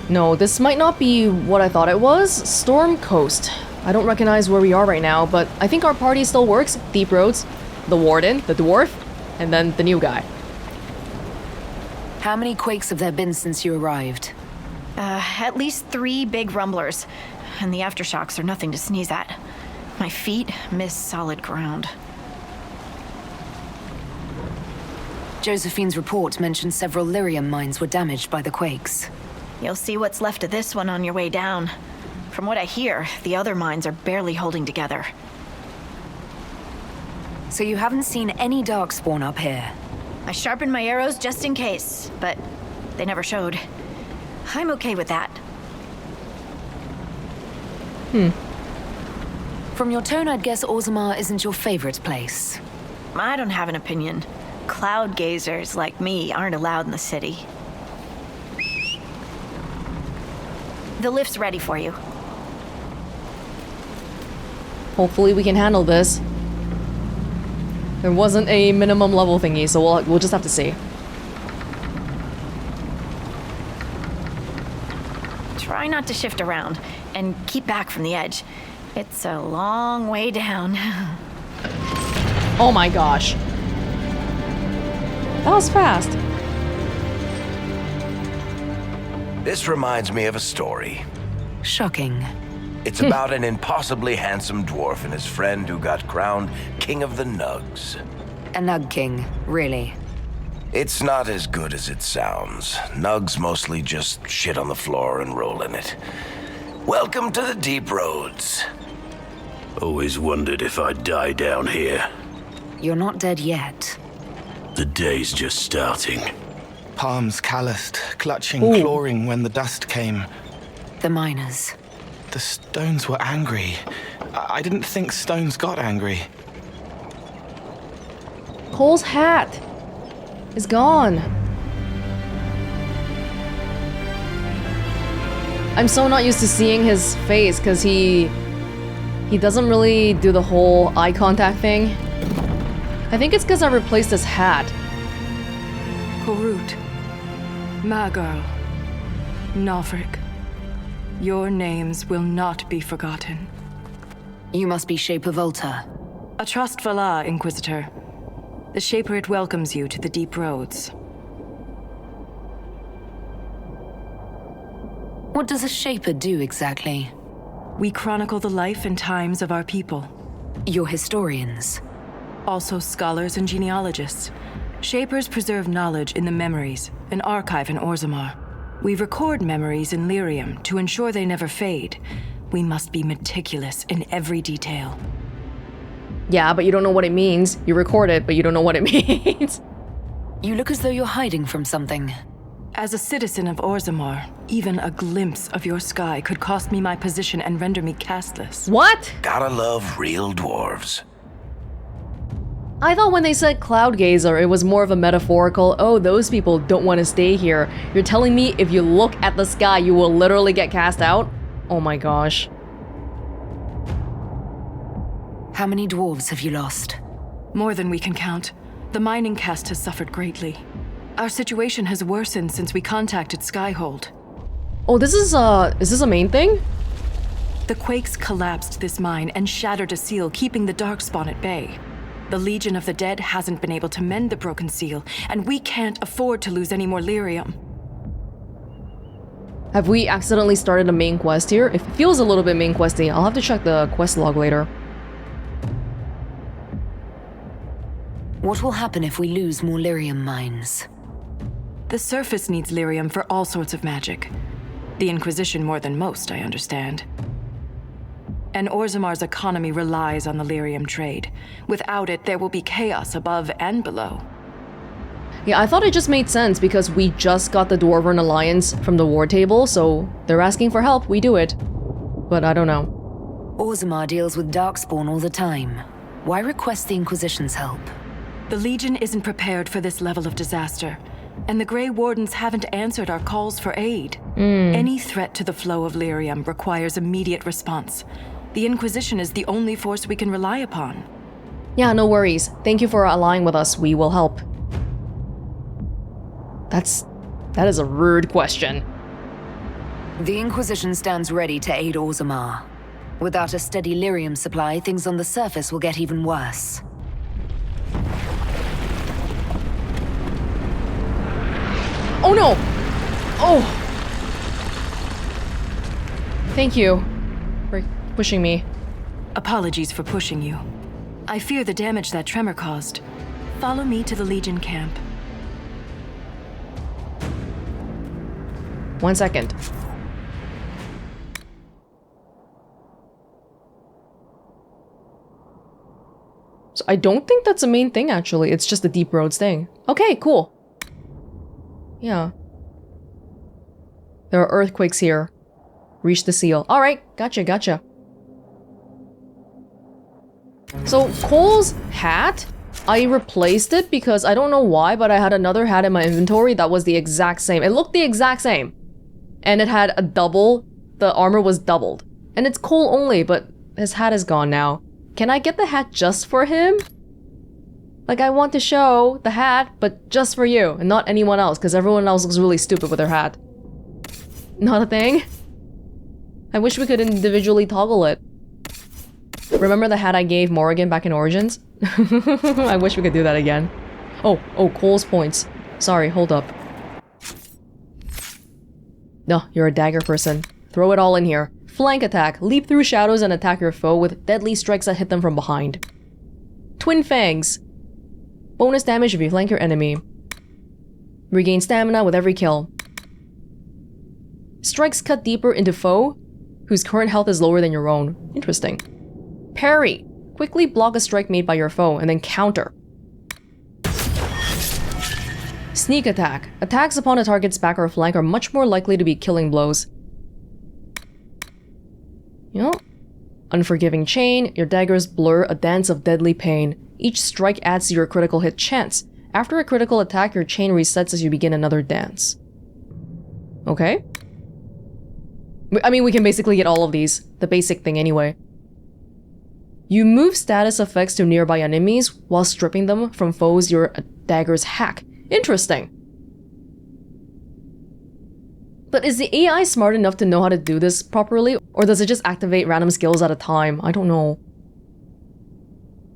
No, this might not be what I thought it was. Storm Coast. I don't recognize where we are right now, but I think our party still works. Deep roads, the Warden, the dwarf, and then the new guy. How many quakes have there been since you arrived? At least 3 big rumblers, and the aftershocks are nothing to sneeze at. My feet miss solid ground. Josephine's report mentioned several lyrium mines were damaged by the quakes. You'll see what's left of this one on your way down. From what I hear, the other mines are barely holding together. So you haven't seen any darkspawn up here? I sharpened my arrows just in case, but they never showed. I'm okay with that. From your tone, I'd guess Orzammar isn't your favorite place. I don't have an opinion. Cloud gazers like me aren't allowed in the city. The lift's ready for you. Hopefully we can handle this. There wasn't a minimum level thingy, so we'll just have to see. Try not to shift around, and keep back from the edge. It's a long way down. Oh my gosh. That was fast. This reminds me of a story. Shocking. It's about an impossibly handsome dwarf and his friend who got crowned King of the Nugs. A Nug King, really? It's not as good as it sounds. Nugs mostly just shit on the floor and roll in it. Welcome to the deep roads. Always wondered if I'd die down here. You're not dead yet. The day's just starting. Palms calloused, clutching, Ooh. clawing when the dust came. The miners. The stones were angry. I didn't think stones got angry. Cole's hat is gone. I'm so not used to seeing his face because he doesn't really do the whole eye contact thing. I think it's because I replaced his hat. Korut, Magirl, Nalfric, your names will not be forgotten. You must be Shaper Volta. A trust Vala, Inquisitor. The Shaperate welcomes you to the Deep Roads. What does a Shaper do exactly? We chronicle the life and times of our people. You're historians. Also scholars and genealogists. Shapers preserve knowledge in the memories, an archive in Orzammar. We record memories in Lyrium to ensure they never fade. We must be meticulous in every detail. Yeah, but you don't know what it means. You record it, but you don't know what it means. You look as though you're hiding from something. As a citizen of Orzammar, even a glimpse of your sky could cost me my position and render me castless. What? Gotta love real dwarves. I thought when they said cloud gazer, it was more of a metaphorical, oh, those people don't want to stay here. You're telling me if you look at the sky, you will literally get cast out? Oh my gosh. How many dwarves have you lost? More than we can count. The mining caste has suffered greatly. Our situation has worsened since we contacted Skyhold. Oh, is this a main thing? The quakes collapsed this mine and shattered a seal, keeping the Darkspawn at bay. The Legion of the Dead hasn't been able to mend the broken seal, and we can't afford to lose any more lyrium. Have we accidentally started a main quest here? It feels a little bit main questy. I'll have to check the quest log later. What will happen if we lose more lyrium mines? The surface needs lyrium for all sorts of magic. The Inquisition more than most, I understand. And Orzammar's economy relies on the lyrium trade. Without it, there will be chaos above and below. Yeah, I thought it just made sense because we just got the Dwarven Alliance from the war table, so they're asking for help, we do it. But I don't know. Orzammar deals with Darkspawn all the time. Why request the Inquisition's help? The Legion isn't prepared for this level of disaster, and the Grey Wardens haven't answered our calls for aid. Any threat to the flow of lyrium requires immediate response. The Inquisition is the only force we can rely upon. Yeah, no worries. Thank you for allying with us. We will help. That is a rude question. The Inquisition stands ready to aid Orzammar. Without a steady lyrium supply, things on the surface will get even worse. Oh no! Oh! Thank you for pushing me. Apologies for pushing you. I fear the damage that tremor caused. Follow me to the Legion camp. 1 second. So I don't think that's a main thing, actually. It's just the Deep Roads thing. Okay, cool. Yeah. There are earthquakes here. Reach the seal. Alright, gotcha. So, Cole's hat, I replaced it because I don't know why, but I had another hat in my inventory that was the exact same. It looked the exact same. And it had a double. The armor was doubled. And it's Cole only, but his hat is gone now. Can I get the hat just for him? Like, I want to show the hat, but just for you, and not anyone else, because everyone else looks really stupid with their hat. Not a thing? I wish we could individually toggle it. Remember the hat I gave Morrigan back in Origins? I wish we could do that again. Oh, Cole's points. Sorry, hold up. No, you're a dagger person. Throw it all in here. Flank attack. Leap through shadows and attack your foe with deadly strikes that hit them from behind. Twin Fangs. Bonus damage if you flank your enemy. Regain stamina with every kill. Strikes cut deeper into foe whose current health is lower than your own. Interesting. Parry. Quickly block a strike made by your foe and then counter. Sneak attack. Attacks upon a target's back or flank are much more likely to be killing blows. Yep. Unforgiving chain. Your daggers blur a dance of deadly pain. Each strike adds to your critical hit chance. After a critical attack, your chain resets as you begin another dance. Okay. I mean, we can basically get all of these. The basic thing anyway. You move status effects to nearby enemies while stripping them from foes your daggers hack. Interesting. But is the AI smart enough to know how to do this properly, or does it just activate random skills at a time? I don't know.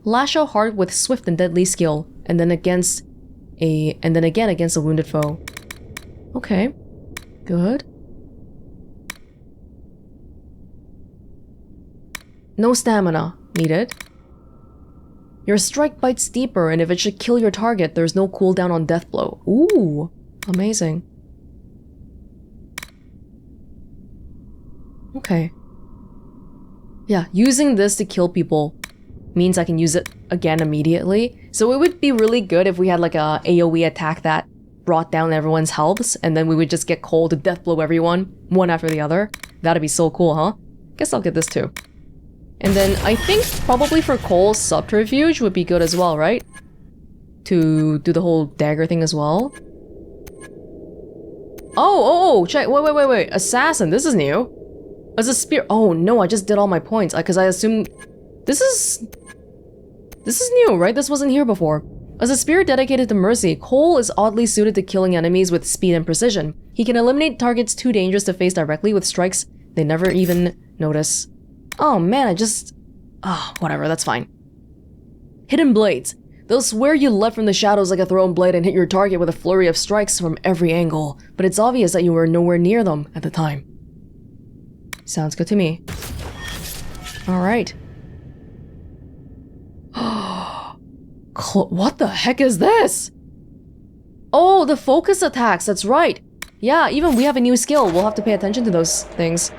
Lash out hard with swift and deadly skill, and then again against a wounded foe. Okay. Good. No stamina needed. Your strike bites deeper, and if it should kill your target, there's no cooldown on death blow. Ooh, amazing. Okay. Yeah, using this to kill people means I can use it again immediately. So it would be really good if we had like a AoE attack that brought down everyone's healths, and then we would just get Cole to death blow everyone, one after the other. That'd be so cool, huh? Guess I'll get this too. And then I think probably for Cole, Subterfuge would be good as well, right? To do the whole dagger thing as well. Oh, check, wait. Assassin, this is new. As a spear, oh no, I just did all my points, because I assumed... This is new, right? This wasn't here before. As a spear dedicated to mercy, Cole is oddly suited to killing enemies with speed and precision. He can eliminate targets too dangerous to face directly with strikes they never even notice. Oh man, whatever, that's fine. Hidden blades. They'll swear you leapt from the shadows like a thrown blade and hit your target with a flurry of strikes from every angle, but it's obvious that you were nowhere near them at the time. Sounds good to me. Alright. What the heck is this? Oh, the focus attacks, that's right. Yeah, even we have a new skill. We'll have to pay attention to those things.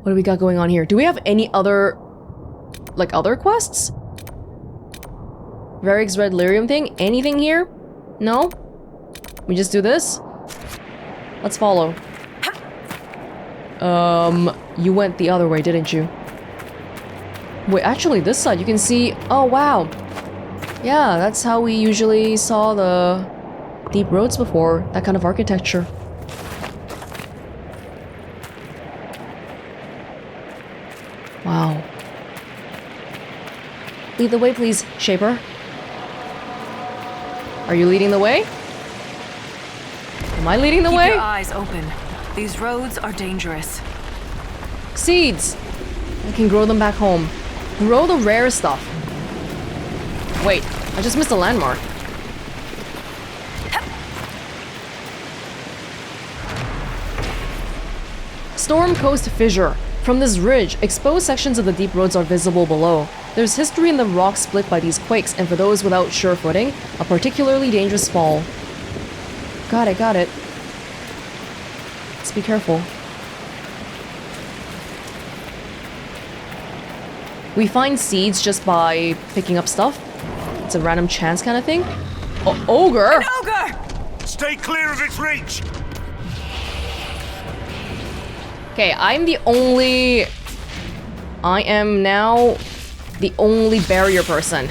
What do we got going on here? Do we have any other... like other quests? Varric's red lyrium thing? Anything here? No? We just do this? Let's follow. You went the other way, didn't you? Wait, actually, this side, you can see... Oh, wow. Yeah, that's how we usually saw the deep roads before. That kind of architecture. Wow. Lead the way, please, Shaper. Are you leading the way? Am I leading the way? Keep your eyes open. These roads are dangerous. Seeds! I can grow them back home. Grow the rare stuff. Wait, I just missed a landmark. Storm Coast Fissure. From this ridge, exposed sections of the deep roads are visible below. There's history in the rocks split by these quakes, and for those without sure footing, a particularly dangerous fall. Got it. Let's be careful. We find seeds just by picking up stuff. It's a random chance kind of thing. Oh, ogre! An ogre! Stay clear of its reach! Okay, I am now the only barrier person.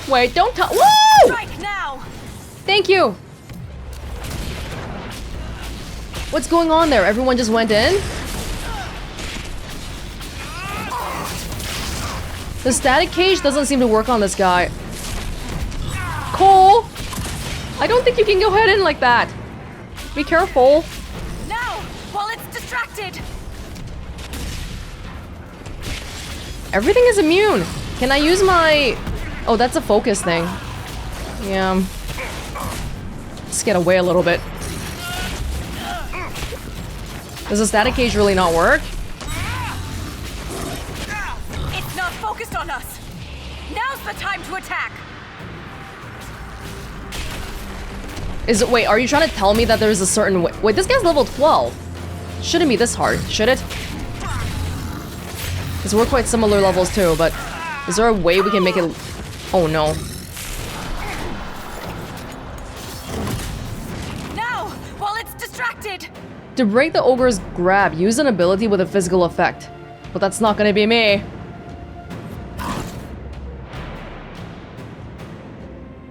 Wait, don't tell- Woo! Strike now! Thank you! What's going on there? Everyone just went in? The static cage doesn't seem to work on this guy. Cole! I don't think you can go head in like that. Be careful. Now, while it's distracted. Everything is immune. Can I use my... Oh, that's a focus thing. Yeah. Let's get away a little bit. Does the static cage really not work? It's not focused on us. Now's the time to attack. Is it- wait, are you trying to tell me that there's a certain way- Wait, this guy's level 12. Shouldn't be this hard, should it? Because we're quite similar levels too, but is there a way we can make it... Oh no. distracted! To break the ogre's grab, use an ability with a physical effect. But that's not gonna be me.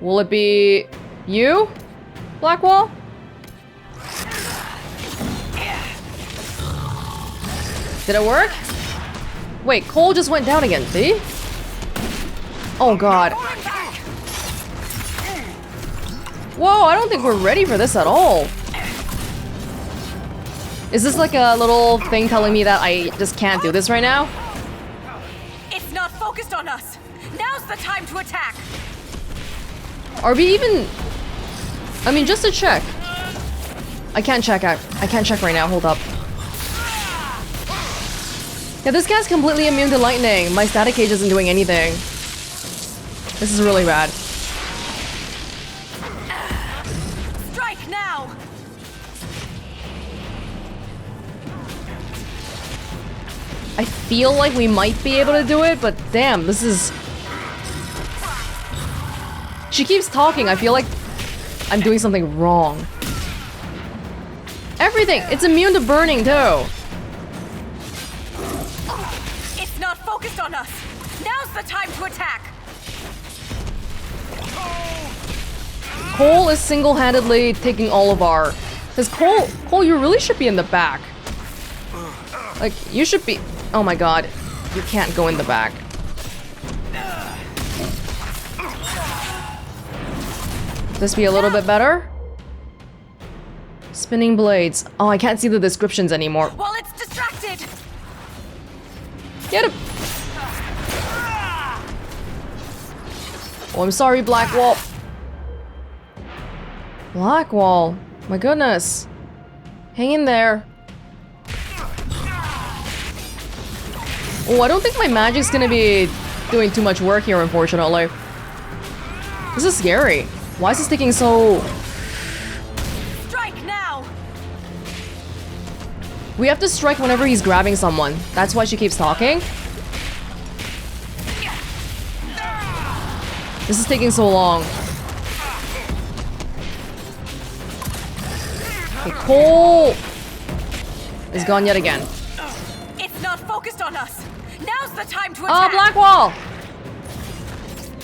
Will it be you, Blackwall? Did it work? Wait, Cole just went down again, did he? Oh god. Whoa, I don't think we're ready for this at all. Is this like a little thing telling me that I just can't do this right now? It's not focused on us. Now's the time to attack. Are we even... I mean, just to check. I can't check out. I can't check right now. Hold up. Yeah, this guy's completely immune to lightning. My static cage isn't doing anything. This is really bad. Strike now. I feel like we might be able to do it, but damn, this is... She keeps talking. I feel like I'm doing something wrong. Everything! It's immune to burning, too! It's not focused on us! Now's the time to attack! Cole is single-handedly taking all of our... Because Cole, you really should be in the back. Like, you should be... Oh my god. You can't go in the back. This be a little bit better? Spinning blades. Oh, I can't see the descriptions anymore. While it's distracted! Get him! Oh, I'm sorry, Blackwall. Blackwall. My goodness. Hang in there. Oh, I don't think my magic's gonna be doing too much work here, unfortunately. This is scary. Why is this taking so... Strike now! We have to strike whenever he's grabbing someone. That's why she keeps talking. This is taking so long. Okay, Cole is gone yet again. It's not focused on us! Now's the time to Oh, attack! Blackwall!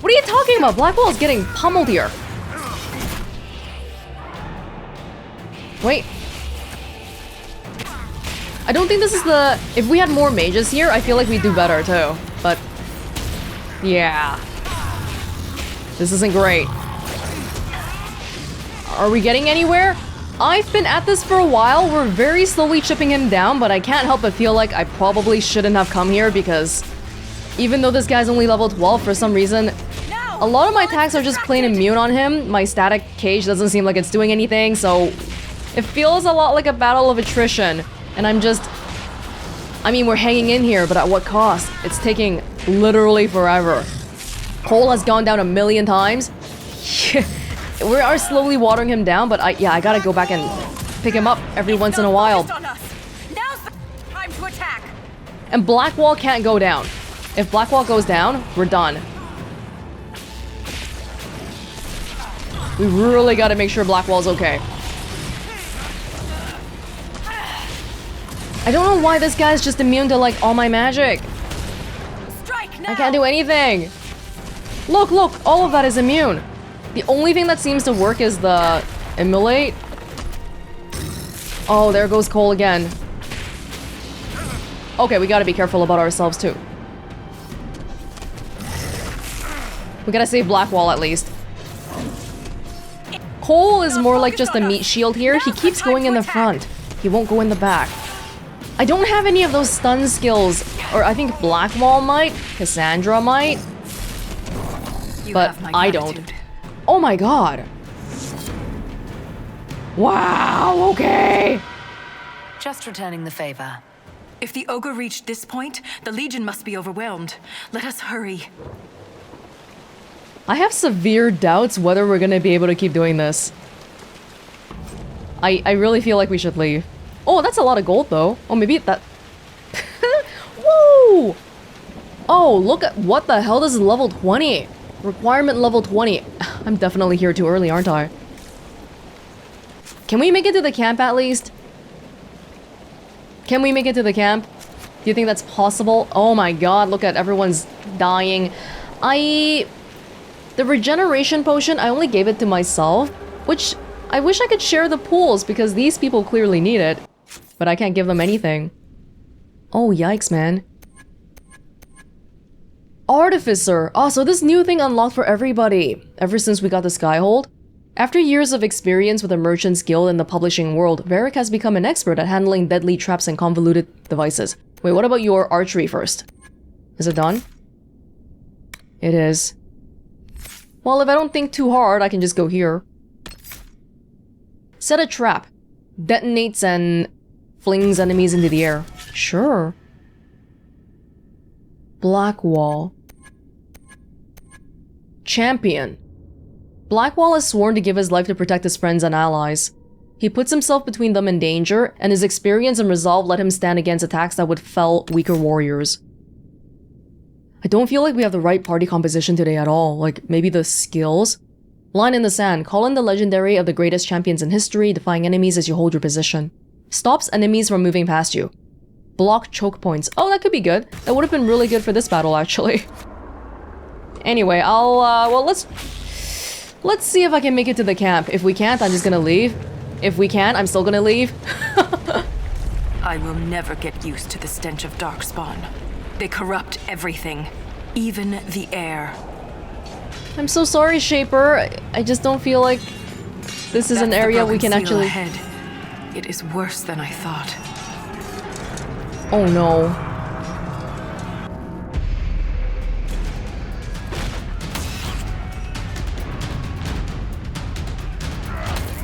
What are you talking about? Blackwall is getting pummeled here. Wait. I don't think this is the... If we had more mages here, I feel like we'd do better too. But... yeah. This isn't great. Are we getting anywhere? I've been at this for a while. We're very slowly chipping him down, but I can't help but feel like I probably shouldn't have come here because even though this guy's only level 12, for some reason, a lot of my attacks are just plain immune on him. My static cage doesn't seem like it's doing anything, so it feels a lot like a battle of attrition. And I'm just... I mean, we're hanging in here, but at what cost? It's taking literally forever. Cole has gone down 1,000,000 times. We are slowly watering him down, but I gotta go back and pick him up every once in a while. Now's the time to attack! And Blackwall can't go down. If Blackwall goes down, we're done. We really gotta make sure Blackwall's okay. I don't know why this guy's just immune to like all my magic. I can't do anything. Look, all of that is immune. The only thing that seems to work is the immolate. Oh, there goes Cole again. Okay, we gotta be careful about ourselves too. We gotta save Blackwall at least. Cole is more like just a meat shield here. He keeps going in the front. He won't go in the back. I don't have any of those stun skills. Or I think Blackwall might. Cassandra might. But I don't. Oh my god. Wow, okay. Just returning the favor. If the ogre reached this point, the Legion must be overwhelmed. Let us hurry. I have severe doubts whether we're gonna be able to keep doing this. I really feel like we should leave. Oh, that's a lot of gold though. Oh, maybe that... Whoa! Oh, look at... What the hell? This is level 20. Requirement level 20. I'm definitely here too early, aren't I? Can we make it to the camp at least? Can we make it to the camp? Do you think that's possible? Oh my god, look at everyone's dying. The regeneration potion, I only gave it to myself, which I wish I could share the pools because these people clearly need it. But I can't give them anything. Oh, yikes, man. Artificer! Oh, so this new thing unlocked for everybody, ever since we got the Skyhold. After years of experience with the Merchant's Guild and the publishing world, Varric has become an expert at handling deadly traps and convoluted devices. Wait, what about your archery first? Is it done? It is. Well, if I don't think too hard, I can just go here. Set a trap. Detonates and flings enemies into the air. Sure. Blackwall. Champion. Blackwall is sworn to give his life to protect his friends and allies. He puts himself between them and danger, and his experience and resolve let him stand against attacks that would fell weaker warriors. I don't feel like we have the right party composition today at all, like maybe the skills? Line in the sand, call in the legendary of the greatest champions in history, defying enemies as you hold your position. Stops enemies from moving past you. Block choke points. Oh, that could be good. That would have been really good for this battle, actually. Anyway, well, let's see if I can make it to the camp. If we can't, I'm just gonna leave. If we can't, I'm still gonna leave. I will never get used to the stench of darkspawn. They corrupt everything, even the air. I'm so sorry, Shaper. I just don't feel like this is an area we can actually... Ahead. It is worse than I thought. Oh no.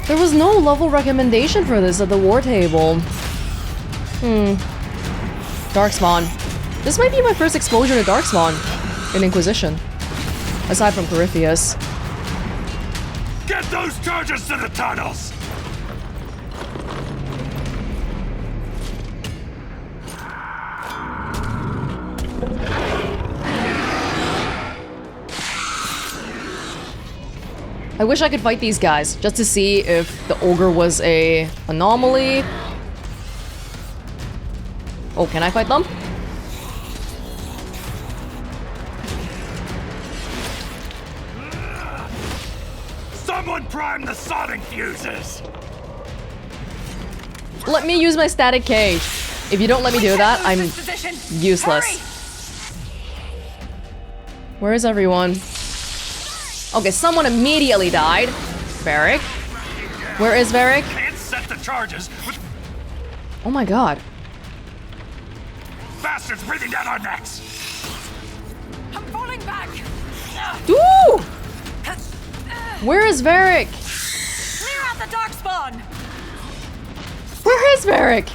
There was no level recommendation for this at the war table. Darkspawn. This might be my first exposure to Darkspawn in Inquisition. Aside from Corypheus. Get those charges to the tunnels! I wish I could fight these guys, just to see if the ogre was a anomaly. Oh, can I fight them? Someone prime the sonic fuses! Let me use my static cage. If you don't let me do that, I'm useless. Where is everyone? Okay, someone immediately died. Varric. Where is Varric? Can't set the charges with Oh my god. bastards breathing down our necks! I'm falling back! Ooh! Where is Varric? Clear out the darkspawn! Where is Varric?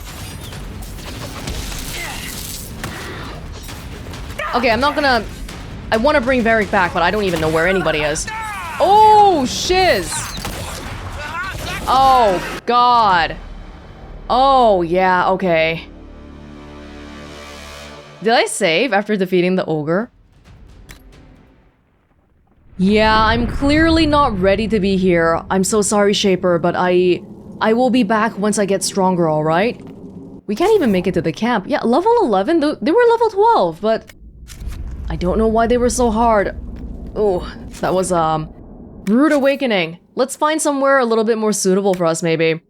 Okay, I'm not gonna... I want to bring Varric back, but I don't even know where anybody is. Oh, shiz! Oh, God. Oh, yeah, okay. Did I save after defeating the ogre? Yeah, I'm clearly not ready to be here. I'm so sorry, Shaper, but I will be back once I get stronger, alright? We can't even make it to the camp. Yeah, level 11? They were level 12, but... I don't know why they were so hard. Oh, that was, rude awakening. Let's find somewhere a little bit more suitable for us, maybe.